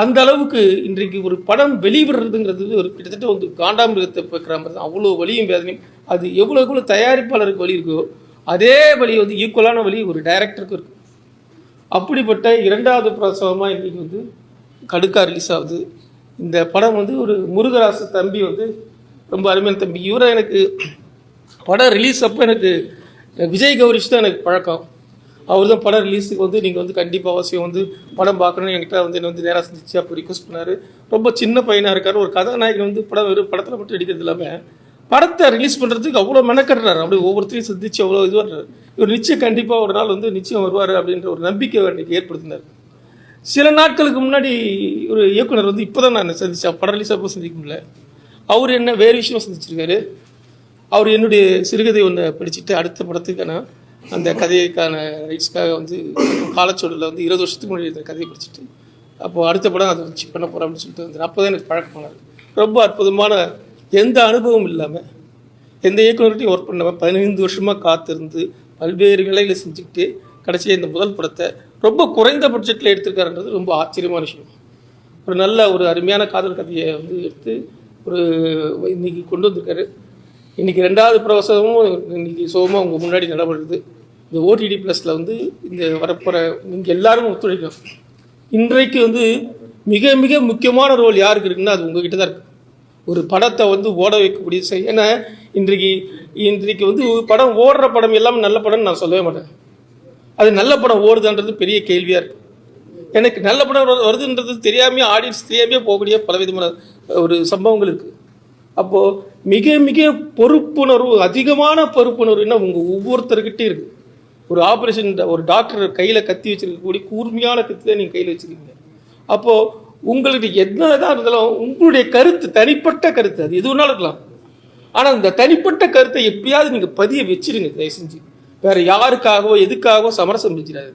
அந்த அளவுக்கு இன்றைக்கு ஒரு படம் வெளிவிடுறதுங்கிறது ஒரு கிட்டத்தட்ட வந்து காண்டாமிருகத்தை பார்க்குற மாதிரி தான். அவ்வளோ வலியும் வேதனையும். அது எவ்வளோ தயாரிப்பாளருக்கு வலி இருக்கோ அதே வலி வந்து ஈக்குவலான வலி ஒரு டைரக்டருக்கு இருக்கும். அப்படிப்பட்ட 2வது பிரசவமாக இன்றைக்கி வந்து கடுக்கா ரிலீஸ் ஆகுது. இந்த படம் வந்து ஒரு முருகதாஸ் தம்பி வந்து ரொம்ப அருமையான தம்பி. இவரை எனக்கு படம் ரிலீஸ் அப்போ எனக்கு விஜய் கௌரிஷ் தான் எனக்கு பழக்கம். அவர் தான் படம் ரிலீஸுக்கு வந்து நீங்கள் வந்து கண்டிப்பாக அவசியம் வந்து படம் பார்க்கணும்னு என்கிட்ட வந்து என்னை வந்து நேராக சந்திச்சு அப்போ ரிக்வஸ்ட் பண்ணார். ரொம்ப சின்ன பையனாக இருக்கார், ஒரு கதாநாயகன் வந்து வெறும் படத்தில் மட்டும் எடுக்கிறது இல்லாமல் படத்தை ரிலீஸ் பண்ணுறதுக்கு அவ்வளோ மெனக்கட்டுறாரு. அப்படி ஒவ்வொருத்தரையும் சந்திச்சு அவ்வளோ இது பண்ணுறாரு. இவர் நிச்சயம் கண்டிப்பாக ஒரு நாள் வந்து நிச்சயம் வருவார் அப்படின்ற ஒரு நம்பிக்கை அன்றைக்கி ஏற்படுத்தினார். சில நாட்களுக்கு முன்னாடி ஒரு இயக்குனர் வந்து இப்போ தான் நான் சந்தித்தேன், படம் ரிலீஸ் அப்போ சந்திக்க முடியல. அவர் என்ன வேறு விஷயம் சந்திச்சிருக்காரு. அவர் என்னுடைய சிறுகதை ஒன்று படிச்சுட்டு அடுத்த படத்துக்கான அந்த கதைக்கான ரைட்ஸ்க்காக வந்து காலச்சோடில் வந்து 20 வருஷத்துக்கு முன்னாடி இந்த கதையை படிச்சுட்டு அப்போது அடுத்த படம் அதை வச்சு பண்ண போகிறேன் அப்படின்னு சொல்லிட்டு வந்து அப்போ தான் எனக்கு பழக்கம் பண்ணார். ரொம்ப அற்புதமான, எந்த அனுபவம் இல்லாமல் எந்த இயக்குநர்கிட்டையும் ஒர்க் பண்ணாமல் 15 வருஷமாக காத்திருந்து பல்வேறு வேலைகளை செஞ்சுக்கிட்டு கடைசியாக இந்த முதல் படத்தை ரொம்ப குறைந்த பட்ஜெட்டில் எடுத்திருக்காருன்றது ரொம்ப ஆச்சரியமான விஷயம். ஒரு நல்ல ஒரு அருமையான காதல் கதையை வந்து எடுத்து ஒரு இன்னைக்கு கொண்டு வந்திருக்காரு. இன்றைக்கி 2வது பிரவசமும் இன்றைக்கி சுகமாக உங்கள் முன்னாடி நடைபெறுது. இந்த ஓடிடி ப்ளஸில் வந்து இந்த வரப்போகிற நீங்கள் எல்லாரும் ஒத்துழைக்கும். இன்றைக்கு வந்து மிக மிக முக்கியமான ரோல் யாருக்கு இருக்குன்னா அது உங்ககிட்ட தான் இருக்குது. ஒரு படத்தை வந்து ஓட வைக்கக்கூடிய ஏன்னா இன்றைக்கு வந்து படம் ஓடுற படம் எல்லாமே நல்ல படம்னு நான் சொல்லவே மாட்டேன். அது நல்ல படம் ஓடுதுன்றது பெரிய கேள்வியாக இருக்குது. எனக்கு நல்ல படம் வருதுன்றது தெரியாமையே ஆடியன்ஸ் தெரியாமையே போகக்கூடிய பலவிதமான ஒரு சம்பவங்கள் இருக்குது. அப்போது மிக மிக பொறுப்புணர்வு, அதிகமான பொறுப்புணர்வுன்னா உங்கள் ஒவ்வொருத்தர்கிட்டையும் இருக்குது. ஒரு ஆப்ரேஷன் ஒரு டாக்டர் கையில் கத்தி வச்சுருக்கக்கூடிய கூர்மையான கத்தி தான் நீங்கள் கையில் வச்சுருக்கீங்க. அப்போது உங்களுக்கு என்னதான் இருந்தாலும் உங்களுடைய கருத்து, தனிப்பட்ட கருத்து, அது எது வேணாலும் இருக்கலாம். ஆனால் இந்த தனிப்பட்ட கருத்தை எப்படியாவது நீங்கள் பதிய வச்சிருங்க தயவு செஞ்சு. வேறு யாருக்காகவோ எதுக்காகவோ சமரசம் செஞ்சிடாது.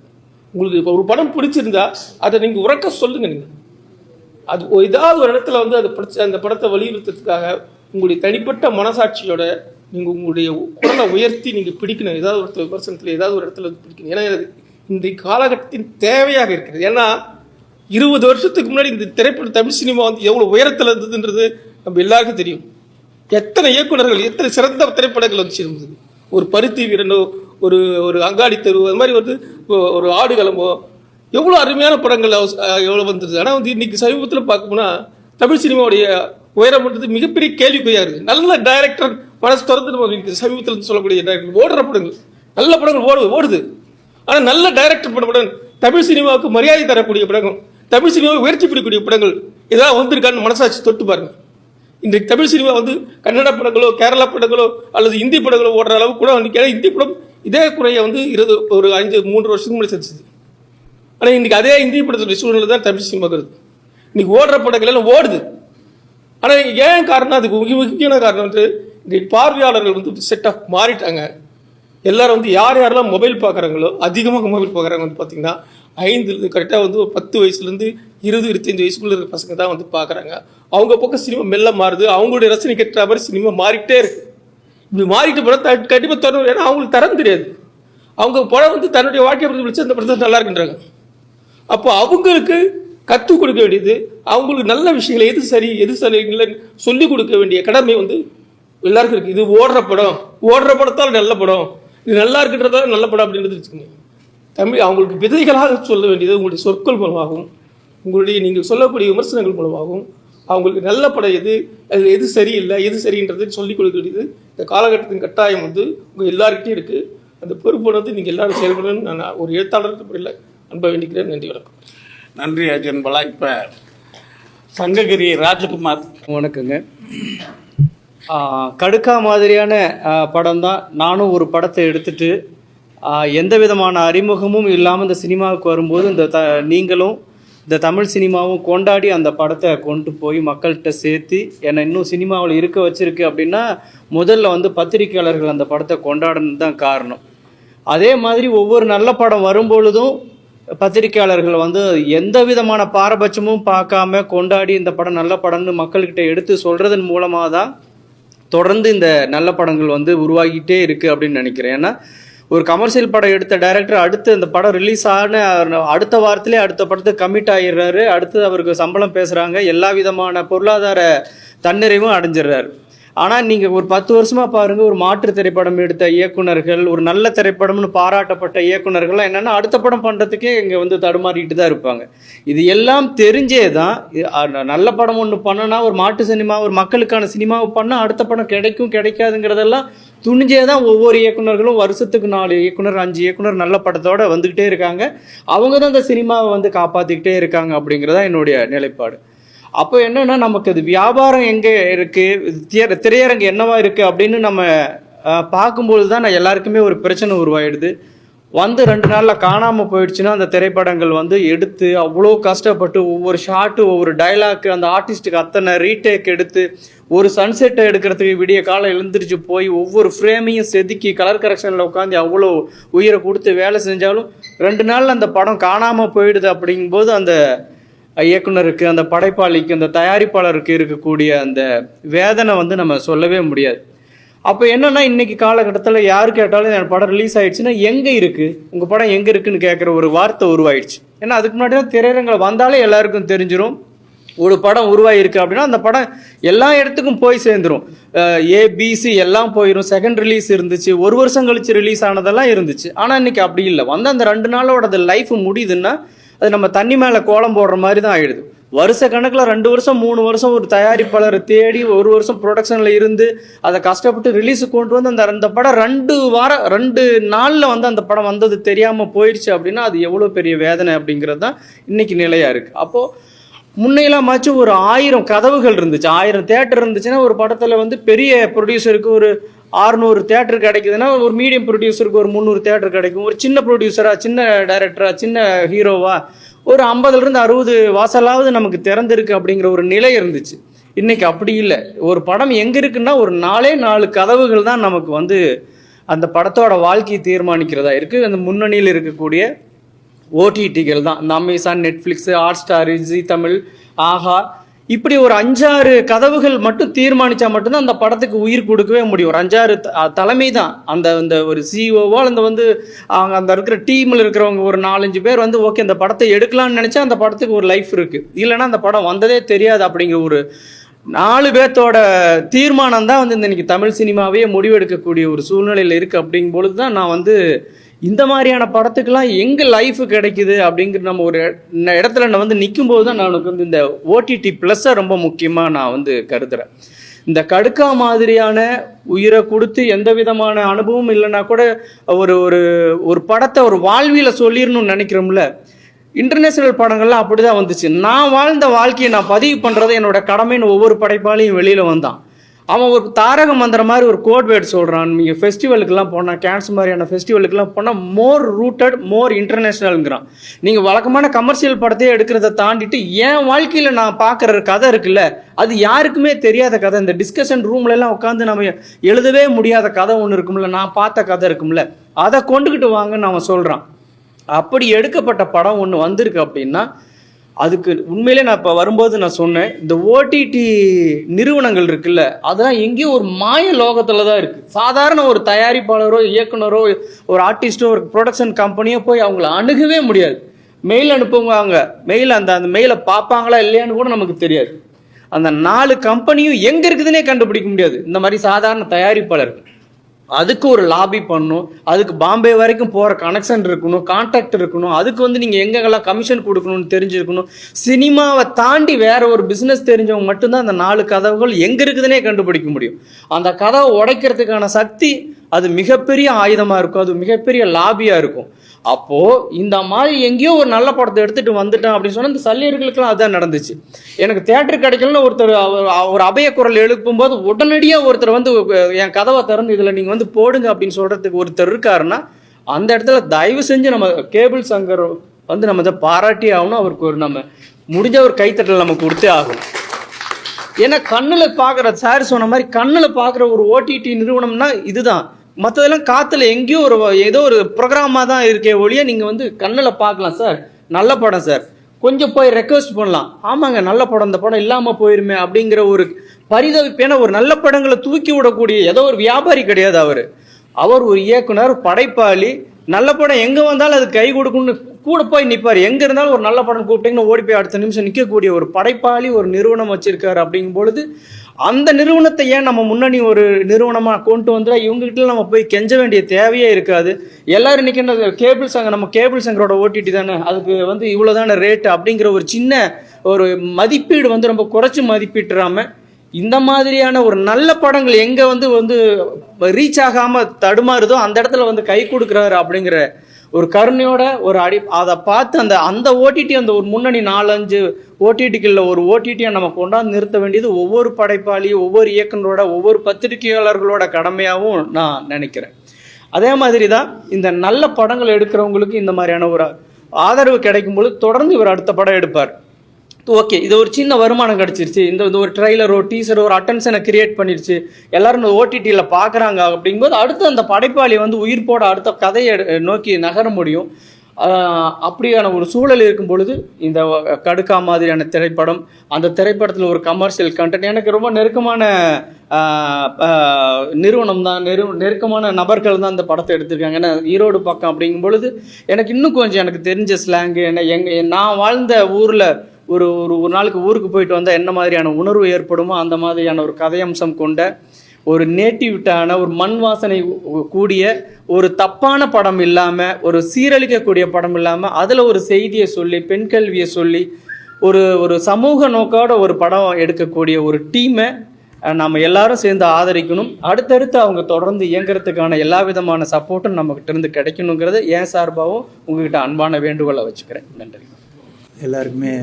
உங்களுக்கு இப்போ ஒரு படம் பிடிச்சிருந்தா அதை நீங்கள் உறக்க சொல்லுங்கள். நீங்கள் அது ஏதாவது ஒரு இடத்துல வந்து அந்த படத்தை வலியுறுத்துறதுக்காக உங்களுடைய தனிப்பட்ட மனசாட்சியோட நீங்கள் உங்களுடைய குரலை உயர்த்தி நீங்கள் பிடிக்கணும். ஏதாவது ஒரு விமர்சனத்தில் ஏதாவது ஒரு இடத்துல வந்து பிடிக்கணும். ஏன்னா இந்த காலகட்டத்தின் தேவையாக இருக்கிறது. ஏன்னா 20 வருஷத்துக்கு முன்னாடி இந்த தமிழ் சினிமா வந்து எவ்வளோ உயரத்தில் இருந்ததுன்றது நம்ம எல்லாருக்கும் தெரியும். எத்தனை இயக்குநர்கள், எத்தனை சிறந்த திரைப்படங்கள் வந்துச்சு இருந்தது. ஒரு பருத்தி வீரனோ, ஒரு அங்காடி தெருவு, அது மாதிரி வந்து ஒரு ஆடுகளமோ, எவ்வளோ அருமையான படங்கள் எவ்வளோ வந்துருது. ஆனால் வந்து இன்னைக்கு சமீபத்தில் பார்க்கணும்னா தமிழ் சினிமாவுடைய உயரம்ன்றது மிகப்பெரிய கேள்விக்குறியாக இருக்குது. நல்ல டைரக்டர் மனசு திறந்து நம்ம சமீபத்தில் சொல்லக்கூடிய டைரக்டர் ஓடுற படங்கள், நல்ல படங்கள் ஓடுது. ஆனால் நல்ல டைரக்டர் படம் தமிழ் சினிமாவுக்கு மரியாதை தரக்கூடிய படங்கள், தமிழ் சினிமாவை உயர்ச்சி பிடிக்கக்கூடிய படங்கள் ஏதாவது வந்திருக்கான்னு மனசாட்சி தொட்டு பாருங்க. இன்றைக்கு தமிழ் சினிமா வந்து கன்னட படங்களோ, கேரளா படங்களோ அல்லது இந்தி படங்களோ ஓடுற அளவுக்கு கூட வந்து இந்தி படம் இதே குறைய வந்து 3 வருஷத்துக்கு முன்னாடி செஞ்சுது. ஆனால் இன்றைக்கி அதே இந்தி படத்துடைய சூழ்நிலை தான் தமிழ் சினிமாவுக்கு இருக்குது. இன்றைக்கி ஓடுற படங்கள் எல்லாம் ஓடுது. ஆனால் ஏன் காரணம், அதுக்கு முக்கியமான காரணம் வந்து இன்றைக்கு பார்வையாளர்கள் வந்து செட் ஆஃப் மாறிட்டாங்க. எல்லாரும் வந்து யாரெல்லாம் மொபைல் பார்க்குறாங்களோ, அதிகமாக மொபைல் பார்க்குறாங்க வந்து பார்த்திங்கன்னா 5 கரெக்டாக வந்து 10 வயசுலேருந்து 20-25 வயசுக்குள்ள இருக்கிற பசங்க தான் வந்து பார்க்குறாங்க. அவங்க பக்கம் சினிமா மெல்ல மாறுது. அவங்களுடைய ரசனை கட்டுற மாதிரி சினிமா மாறிக்கிட்டே இருக்குது. இப்படி மாறிட்டு படம் கண்டிப்பாக தரணும். ஏன்னா அவங்களுக்கு தரம் தெரியாது. அவங்க படம் வந்து தன்னுடைய வாழ்க்கையை பற்றி வச்சு அந்த படத்தை நல்லா இருக்குன்றாங்க. அப்போ அவங்களுக்கு கற்றுக் கொடுக்க வேண்டியது, அவங்களுக்கு நல்ல விஷயங்களை எது சரி எது இல்லைன்னு சொல்லிக் கொடுக்க வேண்டிய கடமை வந்து எல்லாருக்கும் இருக்குது. இது ஓடுற படத்தால் நல்ல படம், இது நல்லா இருக்குன்றதால நல்ல படம் அப்படின்றது வச்சுக்கோங்க. தமிழ் அவங்களுக்கு விதைகளாக சொல்ல வேண்டியது உங்களுடைய சொற்கள் மூலமாகவும், உங்களுடைய நீங்கள் சொல்லக்கூடிய விமர்சனங்கள் மூலமாகவும் அவங்களுக்கு நல்ல படம் எது சரியில்லை எது சரின்றது சொல்லிக் கொடுக்க வேண்டியது இந்த காலகட்டத்தின் கட்டாயம் வந்து உங்கள் எல்லாருக்கிட்டையும் இருக்குது. அந்த பொறுப்பு வந்து நீங்கள் எல்லாரும் செயல்படணும்னு நான் ஒரு எழுத்தாளர் இல்லை அன்பை வேண்டிக்கிறேன். நன்றி, வணக்கம். நன்றி அர்ஜுன் பாலா. இப்போ சங்ககிரி ராஜகுமார். வணக்கங்க. கடுக்கா மாதிரியான படம் தான். நானும் ஒரு படத்தை எடுத்துட்டு எந்த விதமான அறிமுகமும் இல்லாமல் இந்த சினிமாவுக்கு வரும்போது நீங்களும் இந்த தமிழ் சினிமாவும் கொண்டாடி அந்த படத்தை கொண்டு போய் மக்கள்கிட்ட சேர்த்து என்னை இன்னும் சினிமாவில் இருக்க வச்சிருக்கு அப்படின்னா முதல்ல வந்து பத்திரிகையாளர்கள் அந்த படத்தை கொண்டாடுறது தான் காரணம். அதே மாதிரி ஒவ்வொரு நல்ல படம் வரும்பொழுதும் பத்திரிகையாளர்கள் வந்து எந்த விதமான பாரபட்சமும் பார்க்காம கொண்டாடி இந்த படம் நல்ல படம்னு மக்கள்கிட்ட எடுத்து சொல்கிறதன் மூலமாக தான் தொடர்ந்து இந்த நல்ல படங்கள் வந்து உருவாகிட்டே இருக்குது அப்படின்னு நினைக்கிறேன். ஏன்னா ஒரு கமர்ஷியல் படம் எடுத்த டைரக்டர் அடுத்து அந்த படம் ரிலீஸ் ஆன அடுத்த வாரத்திலே அடுத்த படத்துக்கு கமிட் ஆகிடுறாரு. அடுத்து அவருக்கு சம்பளம் பேசுகிறாங்க, எல்லா விதமான பொருளாதார தன்னிறைவும் அடைஞ்சிடுறாரு. ஆனால் நீங்கள் ஒரு 10 வருஷமாக பாருங்கள், ஒரு மாற்று திரைப்படம் எடுத்த இயக்குனர்கள், ஒரு நல்ல திரைப்படம்னு பாராட்டப்பட்ட இயக்குனர்கள்லாம் என்னென்னா அடுத்த படம் பண்ணுறதுக்கே இங்கே வந்து தடுமாறிட்டு தான் இருப்பாங்க. இது எல்லாம் தெரிஞ்சே தான் நல்ல படம் ஒன்று பண்ணனா ஒரு மாட்டு சினிமா, ஒரு மக்களுக்கான சினிமாவை பண்ணால் அடுத்த படம் கிடைக்கும் கிடைக்காதுங்கிறதெல்லாம் துணிஞ்சே தான் ஒவ்வொரு இயக்குனர்களும் வருஷத்துக்கு 4 இயக்குனர் 5 இயக்குனர் நல்ல படத்தோடு வந்துக்கிட்டே இருக்காங்க. அவங்க தான் இந்த சினிமாவை வந்து காப்பாற்றிக்கிட்டே இருக்காங்க அப்படிங்கிறதான் என்னுடைய நிலைப்பாடு. அப்போ என்னென்னா நமக்கு அது வியாபாரம் எங்கே இருக்குது, திரையரங்கு என்னவா இருக்குது அப்படின்னு நம்ம பார்க்கும்போது தான் எல்லாருக்குமே ஒரு பிரச்சனை உருவாயிடுது. வந்து 2 நாளில் காணாமல் போயிடுச்சுன்னா அந்த திரைப்படங்கள் வந்து எடுத்து அவ்வளோ கஷ்டப்பட்டு ஒவ்வொரு ஷாட்டு ஒவ்வொரு டைலாக்கு அந்த ஆர்டிஸ்ட்டுக்கு அத்தனை ரீடேக் எடுத்து ஒரு சன்செட்டை எடுக்கிறதுக்கு விடிய காலம் எழுந்திரிச்சு போய் ஒவ்வொரு ஃப்ரேமையும் செதுக்கி கலர் கரெக்ஷனில் உட்காந்து அவ்வளோ உயிரை கொடுத்து வேலை செஞ்சாலும் 2 நாளில் அந்த படம் காணாமல் போயிடுது. அப்படிங்கும்போது அந்த இயக்குனருக்கு, அந்த படைப்பாளிக்கு, அந்த தயாரிப்பாளருக்கு இருக்கக்கூடிய அந்த வேதனை வந்து நம்ம சொல்லவே முடியாது. அப்போ என்னென்னா இன்றைக்கி காலகட்டத்தில் யார் கேட்டாலும் என் படம் ரிலீஸ் ஆகிடுச்சுன்னா எங்கே இருக்குது உங்கள் படம் எங்கே இருக்குதுன்னு கேட்குற ஒரு வார்த்தை உருவாயிடுச்சு. ஏன்னா அதுக்கு முன்னாடி தான் திரையரங்கில் வந்தாலே எல்லாருக்கும் தெரிஞ்சிடும் ஒரு படம் உருவாயிருக்கு அப்படின்னா அந்த படம் எல்லா இடத்துக்கும் போய் சேர்ந்துரும். ஏபிசி எல்லாம் போயிடும். செகண்ட் ரிலீஸ் இருந்துச்சு, ஒரு வருஷம் கழிச்சு ரிலீஸ் ஆனதெல்லாம் இருந்துச்சு. ஆனால் இன்னைக்கு அப்படி இல்லை. வந்து அந்த 2 நாளோட அது லைஃப் முடியுதுன்னா அது நம்ம தண்ணி மேலே கோலம் போடுற மாதிரி தான் ஆயிடுது. வருஷ கணக்கில் 2 வருஷம் 3 வருஷம் ஒரு தயாரிப்பாளரை தேடி 1 வருஷம் ப்ரொடக்ஷனில் இருந்து அதை கஷ்டப்பட்டு ரிலீஸுக்கு கொண்டு வந்து அந்த படம் 2 நாளில் வந்து அந்த படம் வந்தது தெரியாமல் போயிடுச்சு அப்படின்னா அது எவ்வளோ பெரிய வேதனை அப்படிங்கிறது தான் இன்னைக்கு நிலையாக இருக்குது. அப்போது முன்னையெல்லாமாச்சும் ஒரு 1000 கதவுகள் இருந்துச்சு, 1000 தேட்டர் இருந்துச்சுன்னா ஒரு படத்தில் வந்து பெரிய ப்ரொடியூசருக்கு ஒரு 600 தேட்டர் கிடைக்குதுன்னா ஒரு மீடியம் ப்ரொடியூசருக்கு ஒரு 300 தேட்டர் கிடைக்கும். ஒரு சின்ன ப்ரொடியூசரா, சின்ன டைரக்டரா, சின்ன ஹீரோவா ஒரு 50லேருந்து 60 வாசலாவது நமக்கு திறந்திருக்கு அப்படிங்கிற ஒரு நிலை இருந்துச்சு. இன்னைக்கு அப்படி இல்லை. ஒரு படம் எங்கே இருக்குன்னா ஒரு 4 கதவுகள் தான் நமக்கு வந்து அந்த படத்தோட வாழ்க்கையை தீர்மானிக்கிறதா இருக்குது. அந்த முன்னணியில் இருக்கக்கூடிய ஓடிடிகள் தான். இந்த Amazon, Netflix, Hotstar, Zee Tamil, Aha, இப்படி ஒரு 5-6 கதவுகள் மட்டும் தீர்மானிச்சா மட்டும்தான் அந்த படத்துக்கு உயிர் கொடுக்கவே முடியும். ஒரு 5-6 தலைமை தான். அந்த ஒரு சிஓவோ அந்த வந்து அந்த இருக்கிற டீமில் இருக்கிறவங்க ஒரு 4-5 பேர் வந்து ஓகே அந்த படத்தை எடுக்கலாம்னு நினச்சா அந்த படத்துக்கு ஒரு லைஃப் இருக்குது. இல்லைன்னா அந்த படம் வந்ததே தெரியாது. அப்படிங்கிற ஒரு 4 பேர்த்தோட தீர்மானம் தான் வந்து இன்னைக்கு தமிழ் சினிமாவே முடிவெடுக்கக்கூடிய ஒரு சூழ்நிலையில் இருக்குது. அப்படிங்கும் பொழுது தான் நான் வந்து இந்த மாதிரியான படத்துக்கெல்லாம் எங்கே லைஃப் கிடைக்குது அப்படிங்கிற நம்ம ஒரு இடத்துல நான் வந்து நிற்கும் போது தான் நான் வந்து இந்த ஓடிடி ப்ளஸ்ஸை ரொம்ப முக்கியமாக நான் வந்து கருதுகிறேன். இந்த கடுக்கா மாதிரியான உயிரை கொடுத்து எந்த விதமான அனுபவம் இல்லைன்னா கூட ஒரு ஒரு ஒரு படத்தை ஒரு வாழ்வியலை சொல்லிடணும்னு நினைக்கிறோம்ல. இன்டர்நேஷ்னல் படங்கள்லாம் அப்படி தான் வந்துச்சு. நான் வாழ்ந்த வாழ்க்கையை நான் பதிவு பண்ணுறது என்னோட கடமைன்னு ஒவ்வொரு படைப்பாளையும் வெளியில் வந்தான். அவன் ஒரு தாரக மந்திரம் மாதிரி ஒரு கோட் வேர்ட் சொல்கிறான். நீங்கள் ஃபெஸ்டிவலுக்கெல்லாம் போனால், கேன்ஸ் மாதிரியான ஃபெஸ்டிவலுக்கெல்லாம் போனால் மோர் ரூட்டட், மோர் இன்டர்நேஷ்னல்ங்கிறான். நீங்கள் வழக்கமான கமர்ஷியல் படத்தையே எடுக்கிறத தாண்டிட்டு என் வாழ்க்கையில் நான் பார்க்குற கதை இருக்குல்ல, அது யாருக்குமே தெரியாத கதை. இந்த டிஸ்கஷன் ரூம்லலாம் உட்காந்து நம்ம எழுதவே முடியாத கதை ஒன்று இருக்கும்ல, நான் பார்த்த கதை இருக்கும்ல, அதை கொண்டுக்கிட்டு வாங்கன்னு அவன் சொல்கிறான். அப்படி எடுக்கப்பட்ட படம் ஒன்று வந்திருக்கு அப்படின்னா அதுக்கு உண்மையிலே நான் இப்போ வரும்போது நான் சொன்னேன், இந்த ஓடிடி நிறுவனங்கள் இருக்குல்ல, அதெல்லாம் எங்கேயோ ஒரு மாய லோகத்தில் தான் இருக்குது. சாதாரண ஒரு தயாரிப்பாளரோ, இயக்குனரோ, ஒரு ஆர்டிஸ்டோ, ஒரு ப்ரொடக்ஷன் கம்பெனியோ போய் அவங்கள அணுகவே முடியாது. மெயில் அனுப்புவாங்க, மெயில் அந்த மெயிலை பார்ப்பாங்களா இல்லையான்னு கூட நமக்கு தெரியாது. அந்த 4 கம்பெனியும் எங்கே இருக்குதுன்னே கண்டுபிடிக்க முடியாது. இந்த மாதிரி சாதாரண தயாரிப்பாளர்கள் அதுக்கு ஒரு லாபி பண்ணணும், அதுக்கு பாம்பே வரைக்கும் போகிற கனெக்ஷன் இருக்கணும், கான்டாக்ட் இருக்கணும், அதுக்கு வந்து நீங்கள் எங்கெங்கெல்லாம் கமிஷன் கொடுக்கணும்னு தெரிஞ்சிருக்கணும். சினிமாவை தாண்டி வேற ஒரு பிஸ்னஸ் தெரிஞ்சவங்க மட்டும்தான் அந்த 4 கதவுகள் எங்கே இருக்குதுன்னே கண்டுபிடிக்க முடியும். அந்த கதவை உடைக்கிறதுக்கான சக்தி அது மிகப்பெரிய ஆயுதமாக இருக்கும், அது மிகப்பெரிய லாபியாக இருக்கும். அப்போது இந்த மாதிரி எங்கேயோ ஒரு நல்ல படத்தை எடுத்துகிட்டு வந்துட்டேன் அப்படின்னு சொன்னால் இந்த சல்லியர்களுக்கெல்லாம் அதுதான் நடந்துச்சு. எனக்கு தேட்டர் கிடைக்கலன்னு ஒருத்தர் ஒரு அபய குரல் எழுப்பும்போது உடனடியாக ஒருத்தர் வந்து என் கதவை திறந்து இதில் நீங்கள் வந்து போடுங்க அப்படின்னு சொல்கிறதுக்கு ஒருத்தர் இருக்காருன்னா அந்த இடத்துல தயவு செஞ்சு நம்ம கேபிள் சங்கர் வந்து நம்ம இதை பாராட்டி ஆகணும். அவருக்கு ஒரு நம்ம முடிஞ்ச ஒரு கைத்தட்டல் நம்ம கொடுத்தே ஆகணும். ஏன்னா கண்ணில் பார்க்குற, சார் சொன்ன மாதிரி கண்ணில் பார்க்குற ஒரு ஓடிடி நிறுவனம்னா இதுதான். மற்றதெல்லாம் காற்றுல எங்கேயோ ஏதோ ஒரு ப்ரோக்ராமாக தான் இருக்கே ஒழிய நீங்கள் வந்து கண்ணில் பார்க்கலாம். சார் நல்ல படம் சார், கொஞ்சம் போய் ரெக்வஸ்ட் பண்ணலாம், ஆமாங்க நல்ல படம், இந்த படம் இல்லாமல் போயிருமே அப்படிங்கிற ஒரு பரிதவிப்பேன ஒரு நல்ல படங்களை தூக்கி விடக்கூடிய ஏதோ ஒரு வியாபாரி கிடையாது அவர் ஒரு இயக்குனர், படைப்பாளி. நல்ல படம் எங்கே வந்தாலும் அது கை கொடுக்கணும்னு கூட போய் நிற்பார். எங்கே இருந்தாலும் ஒரு நல்ல படம் கூப்பிட்டீங்கன்னு ஓடி போய் அடுத்த நிமிஷம் நிற்கக்கூடிய ஒரு படைப்பாளி ஒரு நிறுவனம் வச்சிருக்காரு. அப்படிங்கும் பொழுது அந்த நிறுவனத்தை ஏன் நம்ம முன்னணி ஒரு நிறுவனமாக கொண்டு வந்துடா இவங்ககிட்ட நம்ம போய் கெஞ்ச வேண்டிய தேவையே இருக்காது. எல்லாரும் இன்னைக்கு என்ன கேபிள் சங்கம், நம்ம கேபிள் சங்கரோட ஓடிடி தானே, அதுக்கு வந்து இவ்வளோதான ரேட்டு அப்படிங்கிற ஒரு சின்ன ஒரு மதிப்பீடு வந்து ரொம்ப குறைச்சி மதிப்பிட்டுறாம இந்த மாதிரியான ஒரு நல்ல படங்கள் எங்கே வந்து ரீச் ஆகாமல் தடுமாறுதோ அந்த இடத்துல வந்து கை கொடுக்குறாரு அப்படிங்கிற ஒரு கருணையோட ஒரு அதை பார்த்து அந்த ஓடிடி அந்த ஒரு முன்னணி 4-5 ஓடிடிகளில் ஒரு ஓடிடியை நம்ம கொண்டாந்து நிறுத்த வேண்டியது ஒவ்வொரு படைப்பாளியும், ஒவ்வொரு இயக்குனரோட, ஒவ்வொரு பத்திரிகையாளர்களோட கடமையாகவும் நான் நினைக்கிறேன். அதே மாதிரி தான் இந்த நல்ல படங்கள் எடுக்கிறவங்களுக்கு இந்த மாதிரியான ஒரு ஆதரவு கிடைக்கும் பொழுது தொடர்ந்து இவர் அடுத்த படம் எடுப்பார். ஓகே, இது ஒரு சின்ன வருமானம் கிடச்சிருச்சு, இந்த ஒரு ட்ரைலரோ டீசரோ ஒரு அட்டென்ஷனை கிரியேட் பண்ணிடுச்சு, எல்லாரும் இந்த ஓடிடியில் பார்க்குறாங்க அப்படிங்கும்போது அடுத்து அந்த படைப்பாளி வந்து உயிர் போட அடுத்த கதையை நோக்கி நகர முடியும். அப்படியான ஒரு சூழல் இருக்கும் பொழுது இந்த கடுக்கா மாதிரியான திரைப்படம், அந்த திரைப்படத்தில் ஒரு கமர்ஷியல் கண்டென்ட், எனக்கு ரொம்ப நெருக்கமான நிறுவனம் தான், நெருக்கமான நபர்கள் தான் இந்த படத்தை எடுத்திருக்காங்க. ஏன்னா ஈரோடு பக்கம் அப்படிங்கும் பொழுது எனக்கு இன்னும் கொஞ்சம் எனக்கு தெரிஞ்ச ஸ்லாங்கு, நான் வாழ்ந்த ஊரில் ஒரு ஒரு ஒரு நாளைக்கு ஊருக்கு போயிட்டு வந்தால் என்ன மாதிரியான உணர்வு ஏற்படுமோ அந்த மாதிரியான ஒரு கதையம்சம் கொண்ட ஒரு நேட்டிவிட்டான ஒரு மண் வாசனை கூடிய ஒரு தப்பான படம் இல்லாமல், ஒரு சீரழிக்கக்கூடிய படம் இல்லாமல், அதில் ஒரு செய்தியை சொல்லி, பெண் கல்வியை சொல்லி, ஒரு சமூக நோக்கோட ஒரு படம் எடுக்கக்கூடிய ஒரு டீமை நம்ம எல்லாரும் சேர்ந்து ஆதரிக்கணும். அடுத்தடுத்து அவங்க தொடர்ந்து இயங்குறதுக்கான எல்லா விதமான சப்போர்ட்டும் நம்மகிட்ட இருந்து கிடைக்கணுங்கிறத என் சார்பாகவும் உங்ககிட்ட அன்பான வேண்டுகோளை வச்சுக்கிறேன். நன்றி. எல்லாருக்குமே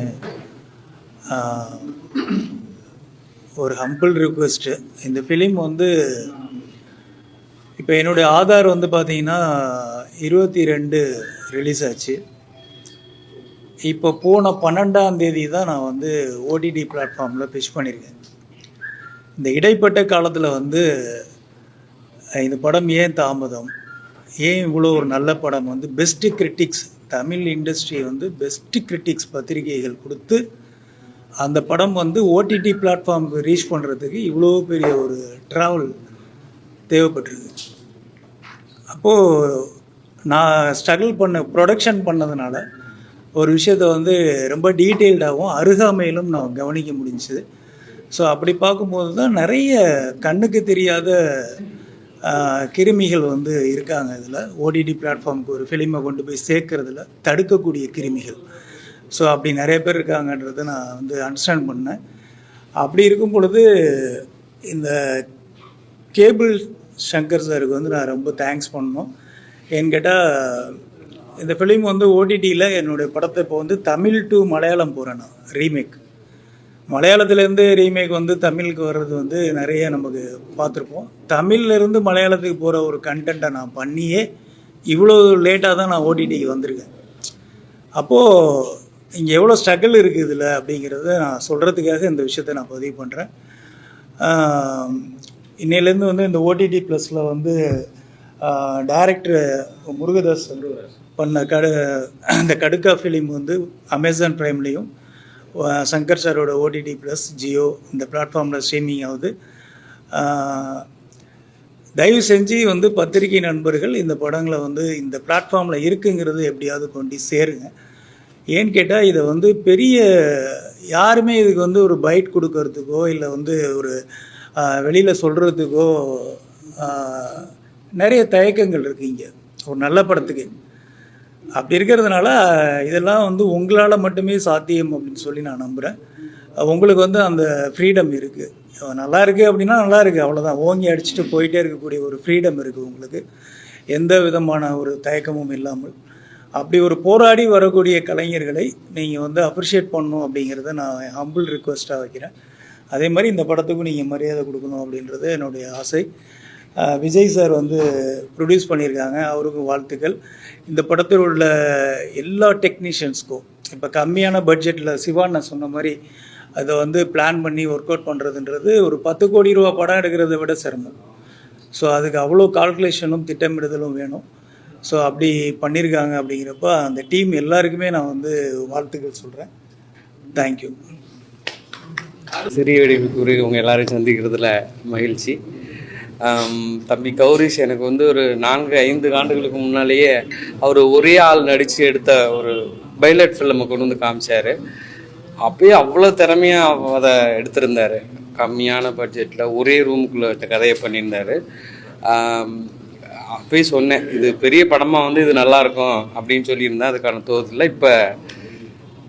ஒரு ஹம்பிள் ரிக்வெஸ்ட்டு. இந்த ஃபிலிம் வந்து இப்போ என்னுடைய ஆதார் வந்து பார்த்தீங்கன்னா 22 ரிலீஸ் ஆச்சு. இப்போ போன 12ஆம் தேதி தான் நான் வந்து ஓடிடி பிளாட்ஃபார்மில் பிஷ் பண்ணியிருக்கேன். இந்த இடைப்பட்ட காலத்தில் வந்து இந்த படம் ஏன் தாமதம், ஏன் இவ்வளோ ஒரு நல்ல படம் வந்து பெஸ்ட்டு கிரிட்டிக்ஸ், தமிழ் இண்டஸ்ட்ரி வந்து பெஸ்ட்டு கிரிட்டிக்ஸ் பத்திரிகைகள் கொடுத்து அந்த படம் வந்து ஓடிடி பிளாட்ஃபார்முக்கு ரீச் பண்ணுறதுக்கு இவ்வளோ பெரிய ஒரு ட்ராவல் தேவைப்பட்டிருக்கு. அப்போது நான் ஸ்ட்ரகிள் ப்ரொடக்ஷன் பண்ணதுனால ஒரு விஷயத்தை வந்து ரொம்ப டீட்டெயில்டாகவும் அருகாமையிலும் நான் கவனிக்க முடிஞ்சுது. ஸோ அப்படி பார்க்கும்போது தான் நிறைய கண்ணுக்கு தெரியாத கிருமிகள் வந்து இருக்காங்க இதில். ஓடிடி பிளாட்ஃபார்முக்கு ஒரு ஃபிலிமை கொண்டு போய் சேர்க்கறதுல தடுக்கக்கூடிய கிருமிகள். ஸோ அப்படி நிறைய பேர் இருக்காங்கன்றதை நான் வந்து அண்டர்ஸ்டாண்ட் பண்ணேன். அப்படி இருக்கும் பொழுது இந்த கேபிள் சங்கர் சாருக்கு வந்து நான் ரொம்ப தேங்க்ஸ் பண்ணணும். ஏன்னு கேட்டால் இந்த ஃபிலிம் வந்து ஓடிடியில் என்னுடைய படத்தை இப்போ வந்து தமிழ் டு மலையாளம் போகிறேன் நான், ரீமேக். மலையாளத்துலேருந்து ரீமேக் வந்து தமிழுக்கு வர்றது வந்து நிறைய நமக்கு பார்த்துருப்போம். தமிழ்லேருந்து மலையாளத்துக்கு போகிற ஒரு கண்டென்ட்டை நான் பண்ணியே இவ்வளோ லேட்டாக தான் நான் ஓடிடிக்கு வந்திருக்கேன். அப்போது இங்கே எவ்வளோ ஸ்ட்ரகிள் இருக்குது இதில் அப்படிங்கிறத நான் சொல்கிறதுக்காக இந்த விஷயத்தை நான் பதிவு பண்ணுறேன். இன்னையிலேருந்து வந்து இந்த ஓடிடி ப்ளஸில் வந்து டைரக்டர் முருகதாஸ் பண்ண இந்த கடுக்கா ஃபிலிம் வந்து அமேசான் ப்ரைம்லேயும் சங்கர் சாரோட ஓடிடி ப்ளஸ் ஜியோ இந்த பிளாட்ஃபார்மில் ஸ்ட்ரீமிங் ஆகுது. தயவு செஞ்சு வந்து பத்திரிகை நண்பர்கள் இந்த படங்களை வந்து இந்த பிளாட்ஃபார்மில் இருக்குங்கிறது எப்படியாவது கொண்டு சேருங்க. ஏன்னு கேட்டால் இதை வந்து பெரிய யாருமே இதுக்கு வந்து ஒரு பைட் கொடுக்கறதுக்கோ இல்லை வந்து ஒரு வெளியில் சொல்கிறதுக்கோ நிறைய தயக்கங்கள் இருக்குது இங்கே ஒரு நல்ல படத்துக்கு. அப்படி இருக்கிறதுனால இதெல்லாம் வந்து உங்களால் மட்டுமே சாத்தியம் அப்படின்னு சொல்லி நான் நம்புகிறேன். உங்களுக்கு வந்து அந்த ஃப்ரீடம் இருக்குது. நல்லா இருக்குது அப்படின்னா நல்லா இருக்குது, அவ்வளோதான். ஓங்கி அடிச்சுட்டு போயிட்டே இருக்கக்கூடிய ஒரு ஃப்ரீடம் இருக்குது உங்களுக்கு, எந்த விதமான ஒரு தயக்கமும் இல்லாமல். அப்படி ஒரு போராடி வரக்கூடிய கலைஞர்களை நீங்கள் வந்து அப்ரிஷியேட் பண்ணணும் அப்படிங்கிறத நான் ஹம்பிள் ரிக்வெஸ்ட்டாக வைக்கிறேன். அதே மாதிரி இந்த படத்துக்கும் நீங்கள் மரியாதை கொடுக்கணும் அப்படின்றது என்னுடைய ஆசை. விஜய் சார் வந்து ப்ரொடியூஸ் பண்ணியிருக்காங்க, அவருக்கும் வாழ்த்துக்கள். இந்த படத்தில் உள்ள எல்லா டெக்னீஷியன்ஸ்க்கும் இப்போ கம்மியான பட்ஜெட்டில் சிவான் சொன்ன மாதிரி அதை வந்து பிளான் பண்ணி ஒர்க் அவுட் பண்ணுறதுன்றது ஒரு 10 கோடி ரூபா படம் எடுக்கிறத விட சிரமம். ஸோ அதுக்கு அவ்வளோ கால்குலேஷனும் திட்டமிடுதலும் வேணும். ஸோ அப்படி பண்ணியிருக்காங்க. அப்படிங்கிறப்ப அந்த டீம் எல்லாருக்குமே நான் வந்து வாழ்த்துக்கள் சொல்கிறேன். தேங்க்யூ. சிறிய வெடிப்புக்கு உங்கள் எல்லாரையும் சந்திக்கிறதுல மகிழ்ச்சி. தம்பி கௌரிஷ் எனக்கு வந்து ஒரு 4-5 ஆண்டுகளுக்கு முன்னாலேயே அவர் ஒரே ஆள் நடித்து எடுத்த ஒரு பைலட் ஃபில்மை கொண்டு வந்து காமிச்சார். அப்பயே அவ்வளோ திறமையாக அதை எடுத்திருந்தார். கம்மியான பட்ஜெட்டில் ஒரே ரூமுக்குள்ளே கதையை பண்ணியிருந்தார். அப்பயே சொன்னேன், இது பெரிய படமாக வந்து இது நல்லாயிருக்கும் அப்படின்னு சொல்லியிருந்தேன். அதுக்கான தோதில் இப்போ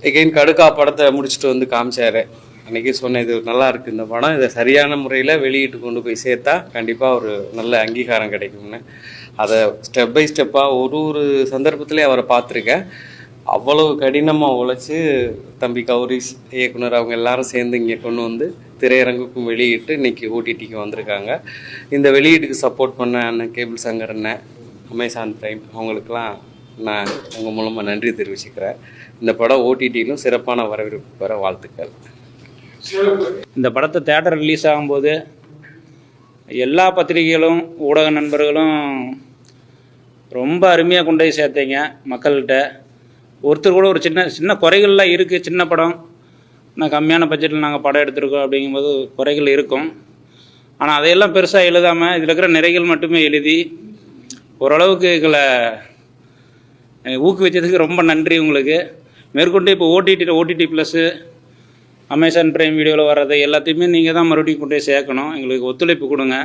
எகைன் கடுக்கா படத்தை முடிச்சுட்டு வந்து காமிச்சார். அன்றைக்கி சொன்னேன், இது நல்லா இருக்குது இந்த படம், இதை சரியான முறையில் வெளியிட்டு கொண்டு போய் சேர்த்தா கண்டிப்பாக ஒரு நல்ல அங்கீகாரம் கிடைக்கும்னு. அதை ஸ்டெப் பை ஸ்டெப்பாக ஒரு சந்தர்ப்பத்திலே அவரை பார்த்துருக்கேன். அவ்வளவு கடினமாக உழைச்சி தம்பி கௌரிஷ் இயக்குனர் அவங்க எல்லாரும் சேர்ந்து இங்கே கொண்டு வந்து திரையரங்குக்கும் வெளியிட்டு இன்றைக்கி ஓடிடிக்கு வந்திருக்காங்க. இந்த வெளியீட்டுக்கு சப்போர்ட் பண்ண அண்ணன் கேபிள் சங்கர் அண்ணன், அமேசான் பிரைம், அவங்களுக்கெல்லாம் நான் உங்கள் மூலமாக நன்றி தெரிவிச்சுக்கிறேன். இந்த படம் ஓடிடியிலும் சிறப்பான வரவேற்பு பெற வாழ்த்துக்கள். இந்த படத்தை தேட்டர் ரிலீஸ் ஆகும்போது எல்லா பத்திரிகைகளும் ஊடக நண்பர்களும் ரொம்ப அருமையாக கொண்டு போய் சேர்த்தீங்க மக்கள்கிட்ட. ஒருத்தர் கூட ஒரு சின்ன குறைகள்லாம் இருக்குது. சின்ன படம், நான் கம்மியான பட்ஜெட்டில் நாங்கள் படம் எடுத்திருக்கோம் அப்படிங்கும்போது குறைகள் இருக்கும். ஆனால் அதையெல்லாம் பெருசாக எழுதாமல் இதில் இருக்கிற நிறைகள் மட்டுமே எழுதி ஓரளவுக்கு எங்களை ஊக்குவிச்சதுக்கு ரொம்ப நன்றி உங்களுக்கு. மேற்கொண்டு இப்போ ஓடிடி ப்ளஸ்ஸு அமேசான் பிரைம் வீடியோவில் வர்றது எல்லாத்தையுமே நீங்கள் தான் மறுபடியும் கொண்டு போய் சேர்க்கணும். எங்களுக்கு ஒத்துழைப்பு கொடுங்க.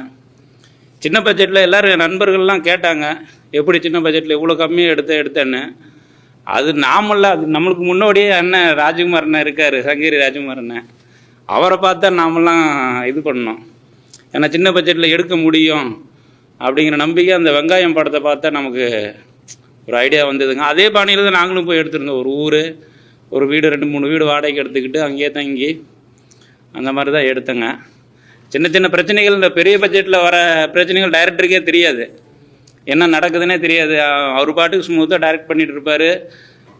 சின்ன பட்ஜெட்டில் எல்லோரும் நண்பர்கள்லாம் கேட்டாங்க, எப்படி சின்ன பட்ஜெட்டில் இவ்வளோ கம்மியாக எடுத்தேன்னு. அது நாமல்ல, அது நம்மளுக்கு முன்னோடியே அண்ணன் ராஜ்குமார் அண்ணன் இருக்கார், சங்ககிரி ராஜ்குமார் அண்ணன். அவரை பார்த்தா நாமெல்லாம் இது பண்ணோம். ஏன்னா சின்ன பட்ஜெட்டில் எடுக்க முடியும் அப்படிங்கிற நம்பிக்கை அந்த வெங்காயம் படத்தை பார்த்தா நமக்கு ஒரு ஐடியா வந்ததுங்க. அதே பாணியில் தான் நாங்களும் போய் எடுத்திருந்தோம். ஒரு வீடு 2-3 வீடு வாடகைக்கு எடுத்துக்கிட்டு அங்கேயே தங்கி அந்த மாதிரி தான் எடுத்தேங்க. சின்ன சின்ன பிரச்சனைகள், இந்த பெரிய பட்ஜெட்டில் வர பிரச்சனைகள் டைரக்டருக்கே தெரியாது, என்ன நடக்குதுன்னே தெரியாது. அவர் பாட்டுக்கு ஸ்மூத்தாக டைரக்ட் பண்ணிகிட்டு இருப்பார்.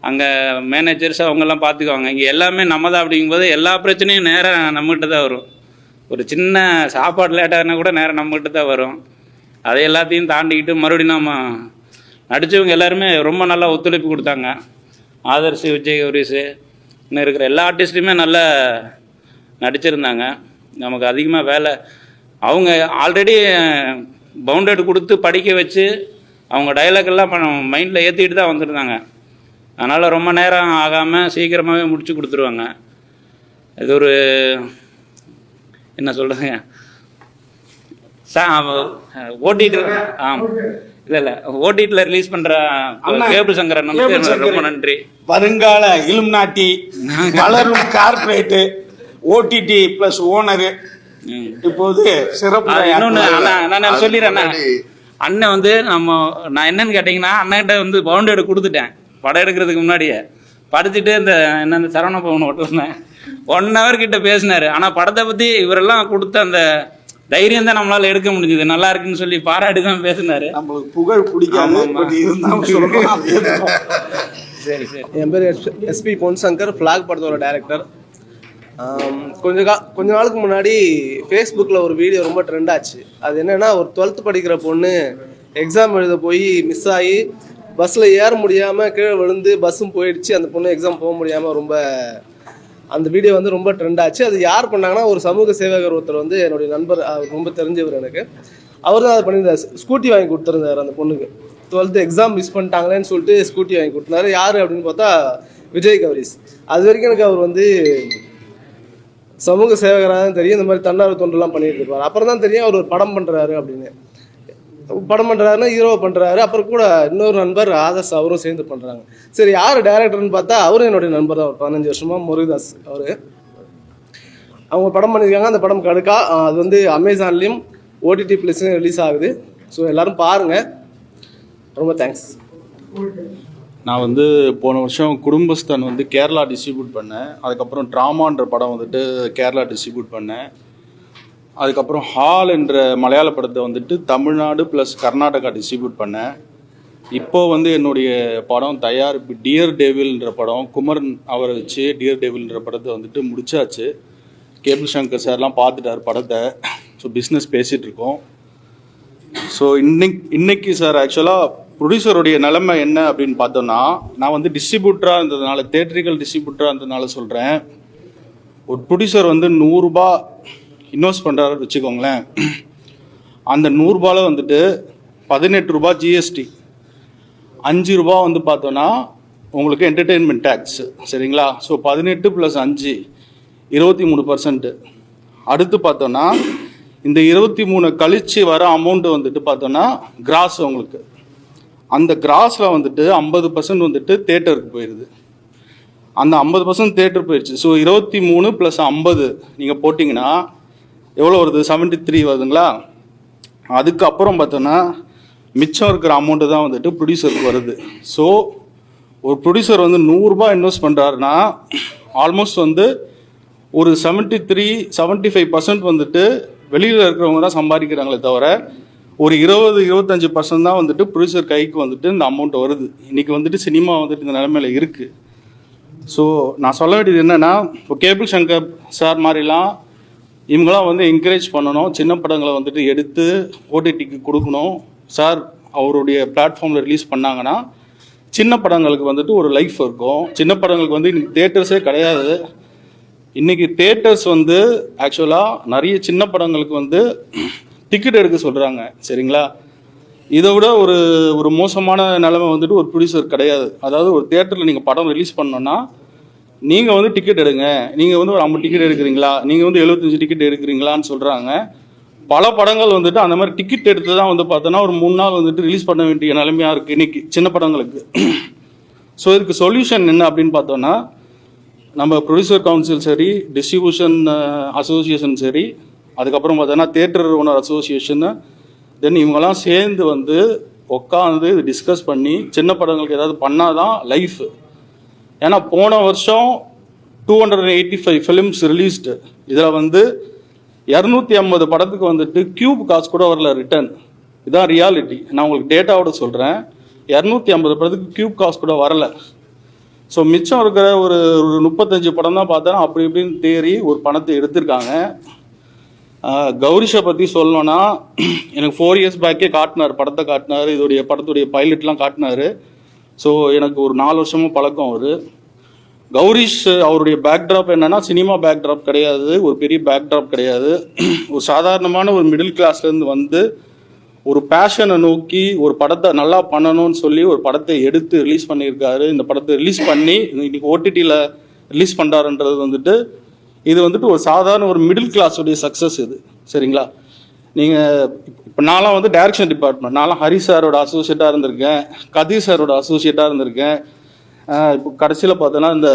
அங்கே மேனேஜர்ஸ் அவங்கெல்லாம் பார்த்துக்குவாங்க. இங்கே எல்லாமே நம்ம தான். அப்படிங்கும்போது எல்லா பிரச்சனையும் நேராக நம்மகிட்ட தான் வரும். ஒரு சின்ன சாப்பாடு லேட்டாகனா கூட நேராக நம்மகிட்ட தான் வரும். அதை எல்லாத்தையும் தாண்டிக்கிட்டு மறுபடியும் நம்ம நடித்தவங்க எல்லாருமே ரொம்ப நல்லா ஒத்துழைப்பு கொடுத்தாங்க. ஆதர்ஸ், விஜய் கௌரிஸு, இன்னும் இருக்கிற எல்லா ஆர்டிஸ்ட்லையுமே நல்லா நடிச்சிருந்தாங்க. நமக்கு அதிகமாக வேலை, அவங்க ஆல்ரெடி பவுண்டட் கொடுத்து படிக்க வச்சு அவங்க டைலாக்கெல்லாம் மைண்டில் ஏற்றிக்கிட்டு தான் வந்துருந்தாங்க. அதனால் ரொம்ப நேரம் ஆகாமல் சீக்கிரமாகவே முடிச்சு கொடுத்துருவாங்க. இது ஒரு என்ன சொல்கிறேங்க, ஓடிடி இல்லை ஓடிடியில் ரிலீஸ் பண்ணுற கேபிள் சங்கரன் ரொம்ப நன்றி. வருங்கால இலுமினாட்டி, வளரும் கார்பரேட்டு, ஓடிடி ப்ளஸ் ஓனரு இப்போது சிறப்பு. இன்னொன்று நான் சொல்லிடுறேன், அண்ணன் வந்து நான் என்னன்னு கேட்டிங்கன்னா, அண்ணன்கிட்ட வந்து பவுண்டேடு கொடுத்துட்டேன் படம் எடுக்கிறதுக்கு முன்னாடியே. படிச்சுட்டு இந்த சரவண பவன் ஓட்டிருந்தேன். 1 hour கிட்ட பேசினார். ஆனால் படத்தை பற்றி இவரெல்லாம் கொடுத்த அந்த தைரியம் தான் நம்மளால எடுக்க முடிஞ்சது. நல்லா இருக்குன்னு சொல்லி பாராட்டி தான் பேசினாரு. நம்மளுக்கு புகழ் பிடிக்காம சரி. என் பேர் எஸ்பி பொன் சங்கர், ஃப்ளாக் படத்தோட டைரக்டர். கொஞ்ச நாளுக்கு முன்னாடி ஃபேஸ்புக்கில் ஒரு வீடியோ ரொம்ப ட்ரெண்ட் ஆச்சு. அது என்னென்னா, ஒரு 12th படிக்கிற பொண்ணு எக்ஸாம் எழுத போய் மிஸ் ஆகி பஸ்ஸில் ஏற முடியாமல் கீழே விழுந்து பஸ்ஸும் போயிடுச்சு. அந்த பொண்ணு எக்ஸாம் போக முடியாமல் ரொம்ப அந்த வீடியோ வந்து ரொம்ப ட்ரெண்ட் ஆச்சு. அது யார் பண்ணாங்கன்னா, ஒரு சமூக சேவகர் ஒருத்தர் வந்து என்னுடைய நண்பர், ரொம்ப தெரிஞ்சவர் எனக்கு. அவர் தான் அதை பண்ணியிருந்தார். ஸ்கூட்டி வாங்கி கொடுத்துருந்தார் அந்த பொண்ணுக்கு. 12th எக்ஸாம் மிஸ் பண்ணிட்டாங்களேன்னு சொல்லிட்டு ஸ்கூட்டி வாங்கி கொடுத்தாரு. யார் அப்படின்னு பார்த்தா விஜய் கௌரிஸ். அது வரைக்கும் எனக்கு அவர் வந்து சமூக சேவகராக தான் தெரியும். இந்த மாதிரி தன்னார்வ தொண்டெல்லாம் பண்ணிட்டு இருப்பார். அப்புறம் தான் தெரியும் அவர் ஒரு படம் பண்ணுறாரு அப்படின்னு. படம் பண்ணுறாருன்னா ஹீரோ பண்ணுறாரு. அப்புறம் கூட இன்னொரு நண்பர் ஆதர்ஸ், அவரும் சேர்ந்து பண்ணுறாங்க. சரி, யார் டைரக்டர்னு பார்த்தா அவரும் என்னுடைய நண்பர் தான். ஒரு 15 வருஷமாக முருகதாஸ் அவர். அவங்க படம் பண்ணியிருக்காங்க. அந்த படம் கடுக்கா. அது வந்து அமேசான்லேயும் ஓடிடி ப்ளஸ்லையும் ரிலீஸ் ஆகுது. ஸோ எல்லோரும் பாருங்கள். ரொம்ப தேங்க்ஸ். நான் வந்து போன வருஷம் குடும்பஸ்தான் வந்து கேரளா டிஸ்ட்ரிபியூட் பண்ணேன். அதுக்கப்புறம் ட்ராமான்ற படம் வந்துட்டு கேரளா டிஸ்ட்ரிபியூட் பண்ணேன். அதுக்கப்புறம் ஹால் என்ற மலையாள படத்தை வந்துட்டு தமிழ்நாடு ப்ளஸ் கர்நாடகா டிஸ்ட்ரிபியூட் பண்ணேன். இப்போது வந்து என்னுடைய படம் தயாரிப்பு டியர் டேவில்ன்ற படம், குமரன் அவரை வச்சு டியர் டேவில்ன்ற படத்தை வந்துட்டு முடிச்சாச்சு. கேபிள் சங்கர் சார்லாம் பார்த்துட்டார் படத்தை. ஸோ பிஸ்னஸ் பேசிகிட்டு இருக்கோம். ஸோ இன்னைக்கு சார் ஆக்சுவலாக ப்ரொடியூசருடைய நிலைமை என்ன அப்படின்னு பார்த்தோன்னா, நான் வந்து டிஸ்ட்ரிபியூட்டராக இருந்ததுனால, தேட்டரிக்கல் டிஸ்ட்ரிபியூட்டராக இருந்ததுனால சொல்கிறேன். ஒரு ப்ரொடியூசர் வந்து 100 ரூபா இன்வெஸ்ட் பண்ணுறாரு வச்சுக்கோங்களேன். அந்த 100 ரூபாயில் வந்துட்டு 18 ரூபா ஜிஎஸ்டி, 5 ரூபா வந்து பார்த்தோன்னா உங்களுக்கு என்டர்டெயின்மெண்ட் டேக்ஸ். சரிங்களா? ஸோ 18 + 5 23%. அடுத்து பார்த்தோன்னா இந்த 23 கழிச்சு வர அமௌண்ட்டு வந்துட்டு பார்த்தோன்னா கிராஸ் உங்களுக்கு. அந்த கிராஸில் வந்துட்டு 50% வந்துட்டு தேட்டருக்கு போயிடுது. அந்த 50% தேட்டர் போயிடுச்சு. ஸோ 23 + 50 நீங்கள் போட்டிங்கன்னா எவ்வளோ வருது? 73 வருதுங்களா? அதுக்கப்புறம் பார்த்தோன்னா மிச்சம் இருக்கிற அமௌண்ட்டு தான் வந்துட்டு ப்ரொடியூசருக்கு வருது. ஸோ ஒரு ப்ரொடியூசர் வந்து 100 ரூபா இன்வெஸ்ட் பண்ணுறாருன்னா ஆல்மோஸ்ட் வந்து ஒரு 73-75% வந்துட்டு வெளியில் இருக்கிறவங்க தான் சம்பாதிக்கிறாங்களே தவிர ஒரு 20-25% தான் வந்துட்டு ப்ரொடியூசர் கைக்கு வந்துட்டு இந்த அமௌண்ட் வருது. இன்றைக்கி வந்துட்டு சினிமா வந்துட்டு இந்த நிலைமையில் இருக்குது. ஸோ நான் சொல்ல வேண்டியது என்னென்னா, இப்போ கேபிள் சங்கர் சார் மாதிரிலாம் இவங்களாம் வந்து என்கரேஜ் பண்ணணும். சின்ன படங்களை வந்துட்டு எடுத்து ஓடிடிக்கு கொடுக்கணும். சார் அவருடைய பிளாட்ஃபார்மில் ரிலீஸ் பண்ணாங்கன்னா சின்ன படங்களுக்கு வந்துட்டு ஒரு லைஃப் இருக்கும். சின்ன படங்களுக்கு வந்து இன்றைக்கி தேட்டர்ஸே கிடையாது. இன்றைக்கி தேட்டர்ஸ் வந்து ஆக்சுவலாக நிறைய சின்ன படங்களுக்கு வந்து டிக்கெட் எடுக்க சொல்கிறாங்க. சரிங்களா? இதை விட ஒரு ஒரு மோசமான நிலைமை வந்துட்டு ஒரு ப்ரொடியூசர் கிடையாது. அதாவது ஒரு தியேட்டரில் நீங்கள் படம் ரிலீஸ் பண்ணோன்னா நீங்கள் வந்து டிக்கெட் எடுங்க, நீங்கள் வந்து ஒரு 50 டிக்கெட் எடுக்கிறீங்களா, நீங்கள் வந்து 75 டிக்கெட் எடுக்கிறீங்களான்னு சொல்கிறாங்க. பல படங்கள் வந்துட்டு அந்த மாதிரி டிக்கெட் எடுத்து தான் வந்து பார்த்தோன்னா ஒரு 3 நாள் வந்துட்டு ரிலீஸ் பண்ண வேண்டிய நிலைமையாக இருக்குது இன்னைக்கு சின்ன படங்களுக்கு. ஸோ இதுக்கு சொல்யூஷன் என்ன அப்படின்னு பார்த்தோன்னா, நம்ம ப்ரொடியூசர் கவுன்சில் சரி, டிஸ்ட்ரிபியூஷன் அசோசியேஷன் சரி, அதுக்கப்புறம் பார்த்தோன்னா தியேட்டர் ஓனர் அசோசியேஷனு, தென் இவங்கெல்லாம் சேர்ந்து வந்து உட்காந்து இது டிஸ்கஸ் பண்ணி சின்ன படங்களுக்கு ஏதாவது பண்ணாதான் லைஃப். ஏன்னா போன வருஷம் 285 ஃபிலிம்ஸ் ரிலீஸ்டு. இதில் வந்து 250 படத்துக்கு வந்துட்டு கியூப் காசு கூட வரல ரிட்டர்ன். இதான் ரியாலிட்டி. நான் உங்களுக்கு டேட்டாவோட சொல்கிறேன். 250 படத்துக்கு கியூப் காசு கூட வரல. ஸோ மிச்சம் இருக்கிற ஒரு 35 படம் தான் பார்த்தா அப்படி இப்படின்னு தேறி ஒரு பணத்தை எடுத்திருக்காங்க. கௌரிஷை பற்றி சொல்லணும்னா, எனக்கு 4 இயர்ஸ் பேக்கே காட்டினார், படத்தை காட்டினார், இதோடைய படத்துடைய பைலட்லாம் காட்டினார். ஸோ எனக்கு ஒரு 4 வருஷமும் பழக்கம் அவர். கௌரிஷ் அவருடைய பேக்ட்ராப் என்னன்னா சினிமா பேக்ட்ராப் கிடையாது, ஒரு பெரிய பேக்ட்ராப் கிடையாது. ஒரு சாதாரணமான ஒரு மிடில் கிளாஸ்லேருந்து வந்து ஒரு பேஷனை நோக்கி ஒரு படத்தை நல்லா பண்ணணும்னு சொல்லி ஒரு படத்தை எடுத்து ரிலீஸ் பண்ணியிருக்காரு. இந்த படத்தை ரிலீஸ் பண்ணி இன்னைக்கு ஓடிடியில் ரிலீஸ் பண்ணுறாருன்றது வந்துட்டு இது வந்துட்டு ஒரு சாதாரண ஒரு மிடில் கிளாஸுடைய சக்ஸஸ் இது. சரிங்களா? நீங்கள் இப்போ நான்லாம் வந்து டைரக்ஷன் டிபார்ட்மெண்ட், நான்லாம் ஹரி சாரோட அசோசியேட்டாக இருந்திருக்கேன், கதீர் சாரோட அசோசியேட்டாக இருந்திருக்கேன். இப்போ கடைசியில் பார்த்தோன்னா இந்த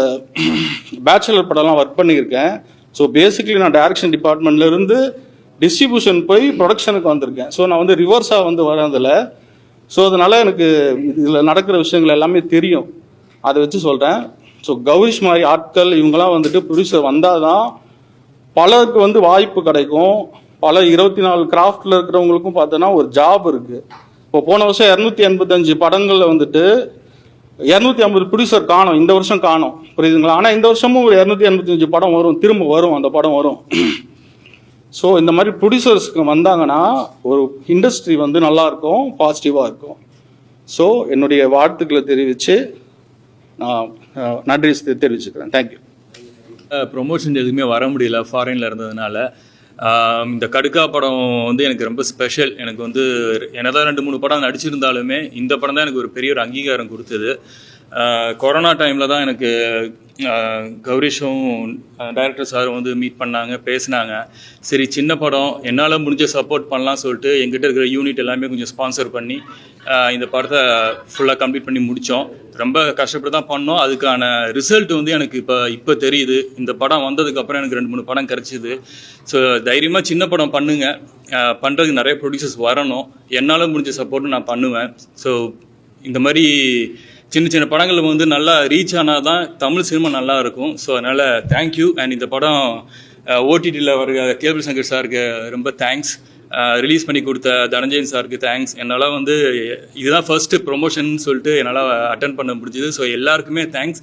பேச்சுலர் படம்லாம் ஒர்க் பண்ணியிருக்கேன். ஸோ பேசிக்கலி நான் டைரக்ஷன் டிபார்ட்மெண்ட்லேருந்து டிஸ்ட்ரிபியூஷன் போய் ப்ரொடக்ஷனுக்கு வந்திருக்கேன். ஸோ நான் வந்து ரிவர்ஸாக வந்து வரதில்ல. ஸோ அதனால் எனக்கு இதில் நடக்கிற விஷயங்கள் எல்லாமே தெரியும். அதை வச்சு சொல்கிறேன். ஸோ கௌரிஷ் மாதிரி ஆட்கள் இவங்கெல்லாம் வந்துட்டு ப்ரொடியூசர் வந்தால் தான் பலருக்கு வந்து வாய்ப்பு கிடைக்கும். பல 24 கிராஃப்டில் இருக்கிறவங்களுக்கும் பார்த்தோன்னா ஒரு ஜாப் இருக்குது. இப்போ போன வருஷம் 285 படங்களில் வந்துட்டு 250 ப்ரொடியூசர் காணும், இந்த வருஷம் காணும், புரியுதுங்களா? ஆனால் இந்த வருஷமும் ஒரு 285 படம் வரும், திரும்ப வரும், அந்த படம் வரும். ஸோ இந்த மாதிரி ப்ரொடியூசர்ஸ்க்கு வந்தாங்கன்னா ஒரு இண்டஸ்ட்ரி வந்து நல்லாயிருக்கும், பாசிட்டிவாக இருக்கும். ஸோ என்னுடைய வாழ்த்துக்களை தெரிவித்து நான் நன்றி தெரிவிச்சுக்கிறேன். தேங்க்யூ. ப்ரொமோஷன் எதுவுமே வர முடியல ஃபாரினில் இருந்ததுனால. இந்த கடுக்கா படம் வந்து எனக்கு ரொம்ப ஸ்பெஷல். எனக்கு வந்து என்னதான் 2-3 படம் நடிச்சிருந்தாலுமே இந்த படம் தான் எனக்கு ஒரு பெரிய ஒரு அங்கீகாரம் கொடுத்தது. கொரோனா டைமில் தான் எனக்கு கௌரிஷும் டைரக்டர் சாரும் வந்து மீட் பண்ணாங்க, பேசினாங்க. சரி சின்ன படம் என்னால் முடிஞ்ச சப்போர்ட் பண்ணலாம் சொல்லிட்டு எங்கிட்ட இருக்கிற யூனிட் எல்லாமே கொஞ்சம் ஸ்பான்சர் பண்ணி இந்த படத்தை ஃபுல்லாக கம்ப்ளீட் பண்ணி முடித்தோம். ரொம்ப கஷ்டப்பட்டு தான் பண்ணோம். அதுக்கான ரிசல்ட் வந்து எனக்கு இப்போ தெரியுது. இந்த படம் வந்ததுக்கப்புறம் எனக்கு 2-3 படம் கிடச்சிது. ஸோ தைரியமாக சின்ன படம் பண்ணுங்கள், பண்ணுறதுக்கு நிறைய ப்ரொடியூசர்ஸ் வரணும், என்னால் முடிஞ்ச சப்போர்ட்டும் நான் பண்ணுவேன். ஸோ இந்த மாதிரி சின்ன சின்ன படங்கள் வந்து நல்லா ரீச் ஆனால் தான் தமிழ் சினிமா நல்லா இருக்கும். ஸோ அதனால் தேங்க்யூ. அண்ட் இந்த படம் ஓடிடியில் வர கேபிள் சங்கர் சாருக்கு ரொம்ப தேங்க்ஸ். ரிலீஸ் பண்ணி கொடுத்த தனஞ்சயன் சாருக்கு தேங்க்ஸ். என்னால் வந்து இதுதான் ஃபர்ஸ்ட்டு ப்ரொமோஷன் சொல்லிட்டு என்னால் அட்டன் பண்ண முடிஞ்சுது. ஸோ எல்லாருக்குமே தேங்க்ஸ்.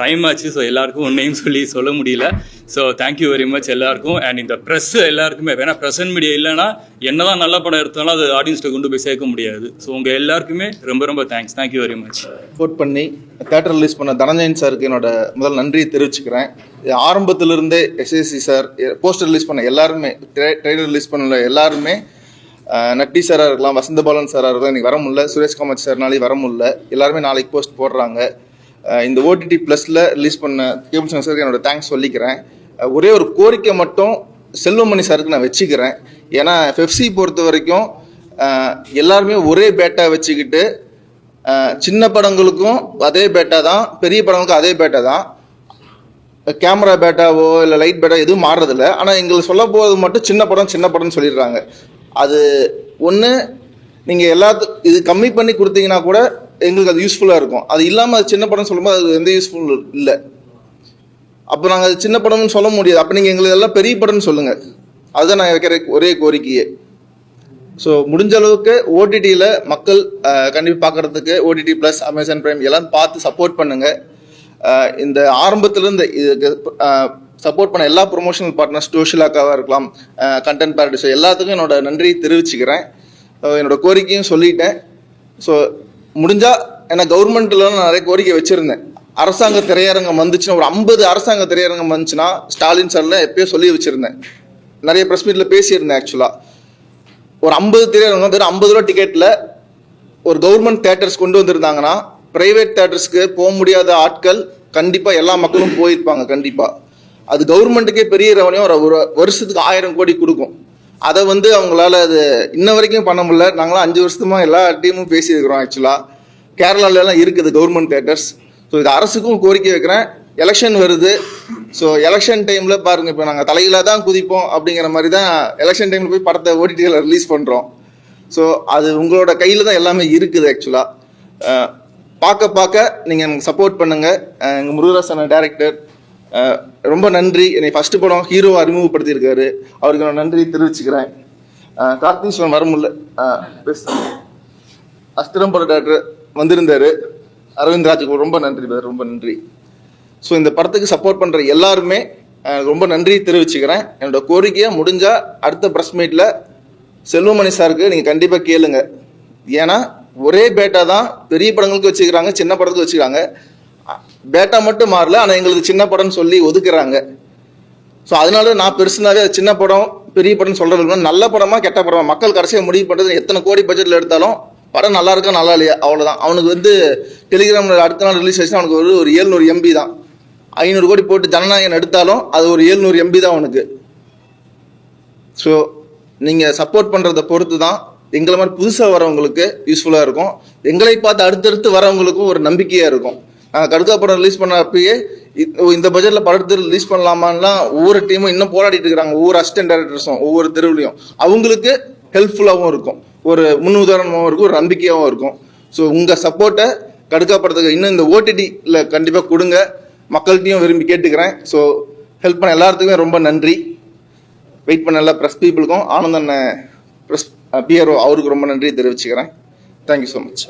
டைம் ஆச்சு, ஸோ எல்லாருக்கும் நேம் சொல்ல முடியல. ஸோ தேங்க்யூ வெரி மச் எல்லாருக்கும். அண்ட் இந்த ப்ரெஸ் எல்லாருக்குமே, ஏன்னா ப்ரெசன்ட் மீடியா இல்லைன்னா என்னதான் நல்ல படம் எடுத்தாலும் அது ஆடியன்ஸ்ட்டு கொண்டு போய் சேர்க்க முடியாது. ஸோ உங்கள் எல்லாருக்குமே ரொம்ப ரொம்ப thanks. Thank you very much. Support பண்ணி தேட்டர் ரிலீஸ் பண்ண தனஞ்சயன் சாருக்கு என்னோட முதல் நன்றியை தெரிவிச்சுக்கிறேன். ஆரம்பத்திலிருந்தே எஸ்எஸ்சி சார், போஸ்டர் ரிலீஸ் பண்ண எல்லாருமே, ட்ரெய்லர் ரிலீஸ் பண்ணல எல்லாருமே, நட்டி சாராக இருக்கலாம், வசந்தபாலன் சாராக இருக்கலாம், இன்றைக்கி வர முடியல, சுரேஷ் காமத் சார்னாலே வர முடியல, எல்லாருமே நாளைக்கு போஸ்ட் போடுறாங்க. இந்த ஓடிடி ப்ளஸில் ரிலீஸ் பண்ண கேபிள் சங்கர் சாருக்கு என்னோட தேங்க்ஸ் சொல்லிக்கிறேன். ஒரே ஒரு கோரிக்கை மட்டும் செல்வமணி சாருக்கு நான் வச்சுக்கிறேன். ஏன்னா பெப்சி பொறுத்த வரைக்கும் எல்லாருமே ஒரே பேட்டா வச்சுக்கிட்டு சின்ன படங்களுக்கும் அதே பேட்டா தான், பெரிய படங்களுக்கும் அதே பேட்டா தான், கேமரா பேட்டாவோ இல்லை லைட் பேட்டா எதுவும் மாறுறதில்ல. ஆனால் எங்களுக்கு சொல்ல போகிறது மட்டும் சின்ன படம்னு சொல்லிடுறாங்க. அது ஒன்று, நீங்கள் இது கம்மி பண்ணி கொடுத்தீங்கன்னா கூட எங்களுக்கு அது யூஸ்ஃபுல்லாக இருக்கும். அது இல்லாமல் அது சின்ன படம் சொல்லும்போது அது எந்த யூஸ்ஃபுல் இல்லை. அப்போ நாங்கள் அது சின்ன படம்னு சொல்ல முடியாது. அப்போ நீங்கள் எங்களுக்கு எல்லாம் பெரிய படம்னு சொல்லுங்கள். அதுதான் நான் வைக்கிற ஒரே கோரிக்கையே. ஸோ முடிஞ்ச அளவுக்கு ஓடிடியில் மக்கள் கண்டிப்பாக பார்க்குறதுக்கு ஓடிடி ப்ளஸ், அமேசான் பிரைம் எல்லாம் பார்த்து சப்போர்ட் பண்ணுங்கள். இந்த ஆரம்பத்திலேருந்து இதுக்கு சப்போர்ட் பண்ண எல்லா ப்ரொமோஷனல் பார்ட்னர்ஸ், டோஷிலாக்காவாக இருக்கலாம், கண்டென்ட் பேரடைஸ், எல்லாத்துக்கும் என்னோட நன்றி தெரிவிச்சுக்கிறேன். என்னோட கோரிக்கையும் சொல்லிட்டேன். ஸோ முடிஞ்சால், ஏன்னா கவர்மெண்ட்டில் நான் நிறைய கோரிக்கை வச்சுருந்தேன். அரசாங்க திரையரங்கம் வந்துச்சுன்னா, ஒரு 50 அரசாங்க திரையரங்கம் வந்துச்சுன்னா ஸ்டாலின் சார்ல எப்பயோ சொல்லி வச்சுருந்தேன், நிறைய ப்ரெஸ் மீட்டில் பேசியிருந்தேன். ஆக்சுவலாக ஒரு 50 திரையரங்கம் வெறும் 50 ரூபா டிக்கெட்டில் ஒரு கவர்மெண்ட் தேட்டர்ஸ் கொண்டு வந்திருந்தாங்கன்னா பிரைவேட் தேட்டர்ஸ்க்கு போக முடியாத ஆட்கள் கண்டிப்பாக எல்லா மக்களும் போயிருப்பாங்க. கண்டிப்பாக அது கவர்மெண்ட்டுக்கே பெரிய ரெவன்யூ, ஒரு வருஷத்துக்கு 1000 கோடி கொடுக்கும். அதை வந்து அவங்களால அது இன்ன வரைக்கும் பண்ண முடியல. நாங்களாம் 5 வருஷமா எல்லா டீமும் பேசியிருக்கிறோம். ஆக்சுவலாக கேரளாலலாம் இருக்குது கவர்மெண்ட் தேட்டர்ஸ். ஸோ இது அரசுக்கும் கோரிக்கை வைக்கிறேன். எலெக்ஷன் வருது. ஸோ எலெக்ஷன் டைமில் பாருங்கள், இப்போ நாங்கள் தலையில தான் குதிப்போம் அப்படிங்கிற மாதிரி தான் எலெக்ஷன் டைமில் போய் படத்தை ஓடிடியில் ரிலீஸ் பண்ணுறோம். ஸோ அது உங்களோட கையில் தான் எல்லாமே இருக்குது. ஆக்சுவலாக பார்க்க நீங்கள் எனக்கு சப்போர்ட் பண்ணுங்கள். எங்கள் முருகதாசன் டைரக்டர் ரொம்ப நன்றி. என்னை ஃபஸ்ட்டு படம் ஹீரோ அறிமுகப்படுத்தியிருக்காரு, அவருக்கு நான் நன்றி தெரிவிச்சுக்கிறேன். கார்த்திஸ்வரன் வர முடியல, அஸ்திரம் பட டேரக்டர் வந்திருந்தார், அரவிந்த் ராஜுக்கு ரொம்ப நன்றி, ரொம்ப நன்றி. ஸோ இந்த படத்துக்கு சப்போர்ட் பண்ணுற எல்லாருமே ரொம்ப நன்றி தெரிவிச்சுக்கிறேன். என்னோட கோரிக்கையை முடிஞ்சால் அடுத்த ப்ரெஸ் மீட்டில் செல்வமணி சாருக்கு நீங்கள் கண்டிப்பாக கேளுங்க. ஏன்னா ஒரே பேட்டா தான் பெரிய படங்களுக்கு வச்சுக்கிறாங்க, சின்ன படத்துக்கு வச்சுக்கிறாங்க. பேட்டா மட்டும் மாறல, ஆனால் எங்களுக்கு சின்ன படம்னு சொல்லி ஒதுக்குறாங்க. ஸோ அதனால நான் பெருசுனாவே சின்ன படம் பெரிய படம்னு சொல்கிறது நல்ல படமா கெட்ட படமா மக்கள் கடைசியாக முடிவு பண்ணுறது. எத்தனை கோடி பட்ஜெட்டில் எடுத்தாலும் படம் நல்லா இருக்கா நல்லா இல்லையா அவ்வளோதான். அவனுக்கு வந்து டெலிகிராமில் அடுத்த நாள் ரிலீஸ் ஆச்சுன்னா அவனுக்கு ஒரு 700 MB தான். 500 கோடி போட்டு ஜனநாயகன் எடுத்தாலும் அது ஒரு 700 MB தான் அவனுக்கு. ஸோ நீங்கள் சப்போர்ட் பண்ணுறதை பொறுத்து தான் எங்களை மாதிரி புதுசாக வரவங்களுக்கு யூஸ்ஃபுல்லாக இருக்கும். எங்களை பார்த்து அடுத்தடுத்து வரவங்களுக்கும் ஒரு நம்பிக்கையாக இருக்கும். நாங்கள் கடுக்கா படம் ரிலீஸ் பண்ண அப்பயே இந்த பட்ஜெட்டில் படத்தை ரிலீஸ் பண்ணலாமான்லாம் ஒவ்வொரு டீமும் இன்னும் போராடிட்டு இருக்கிறாங்க. ஒவ்வொரு அசிஸ்டன்ட் டைரக்டர்ஸும் ஒவ்வொரு தெருவுலையும் அவங்களுக்கு ஹெல்ப்ஃபுல்லாகவும் இருக்கும், ஒரு முன்னுதாரணமாகவும் இருக்கும், ஒரு நம்பிக்கையாகவும் இருக்கும். ஸோ உங்கள் சப்போர்ட்டை கடுக்கா படத்துக்கு இன்னும் இந்த OTTல கண்டிப்பாக கொடுங்க. மக்கள்கிட்டையும் விரும்பி கேட்டுக்கிறேன். ஸோ ஹெல்ப் பண்ண எல்லாத்துக்குமே ரொம்ப நன்றி. வெயிட் பண்ண எல்லா ப்ரெஸ் பீப்புளுக்கும், ஆனந்தன் ப்ரெஸ் PRO அவருக்கு ரொம்ப நன்றி தெரிவிச்சுக்கிறேன். Thank you so much.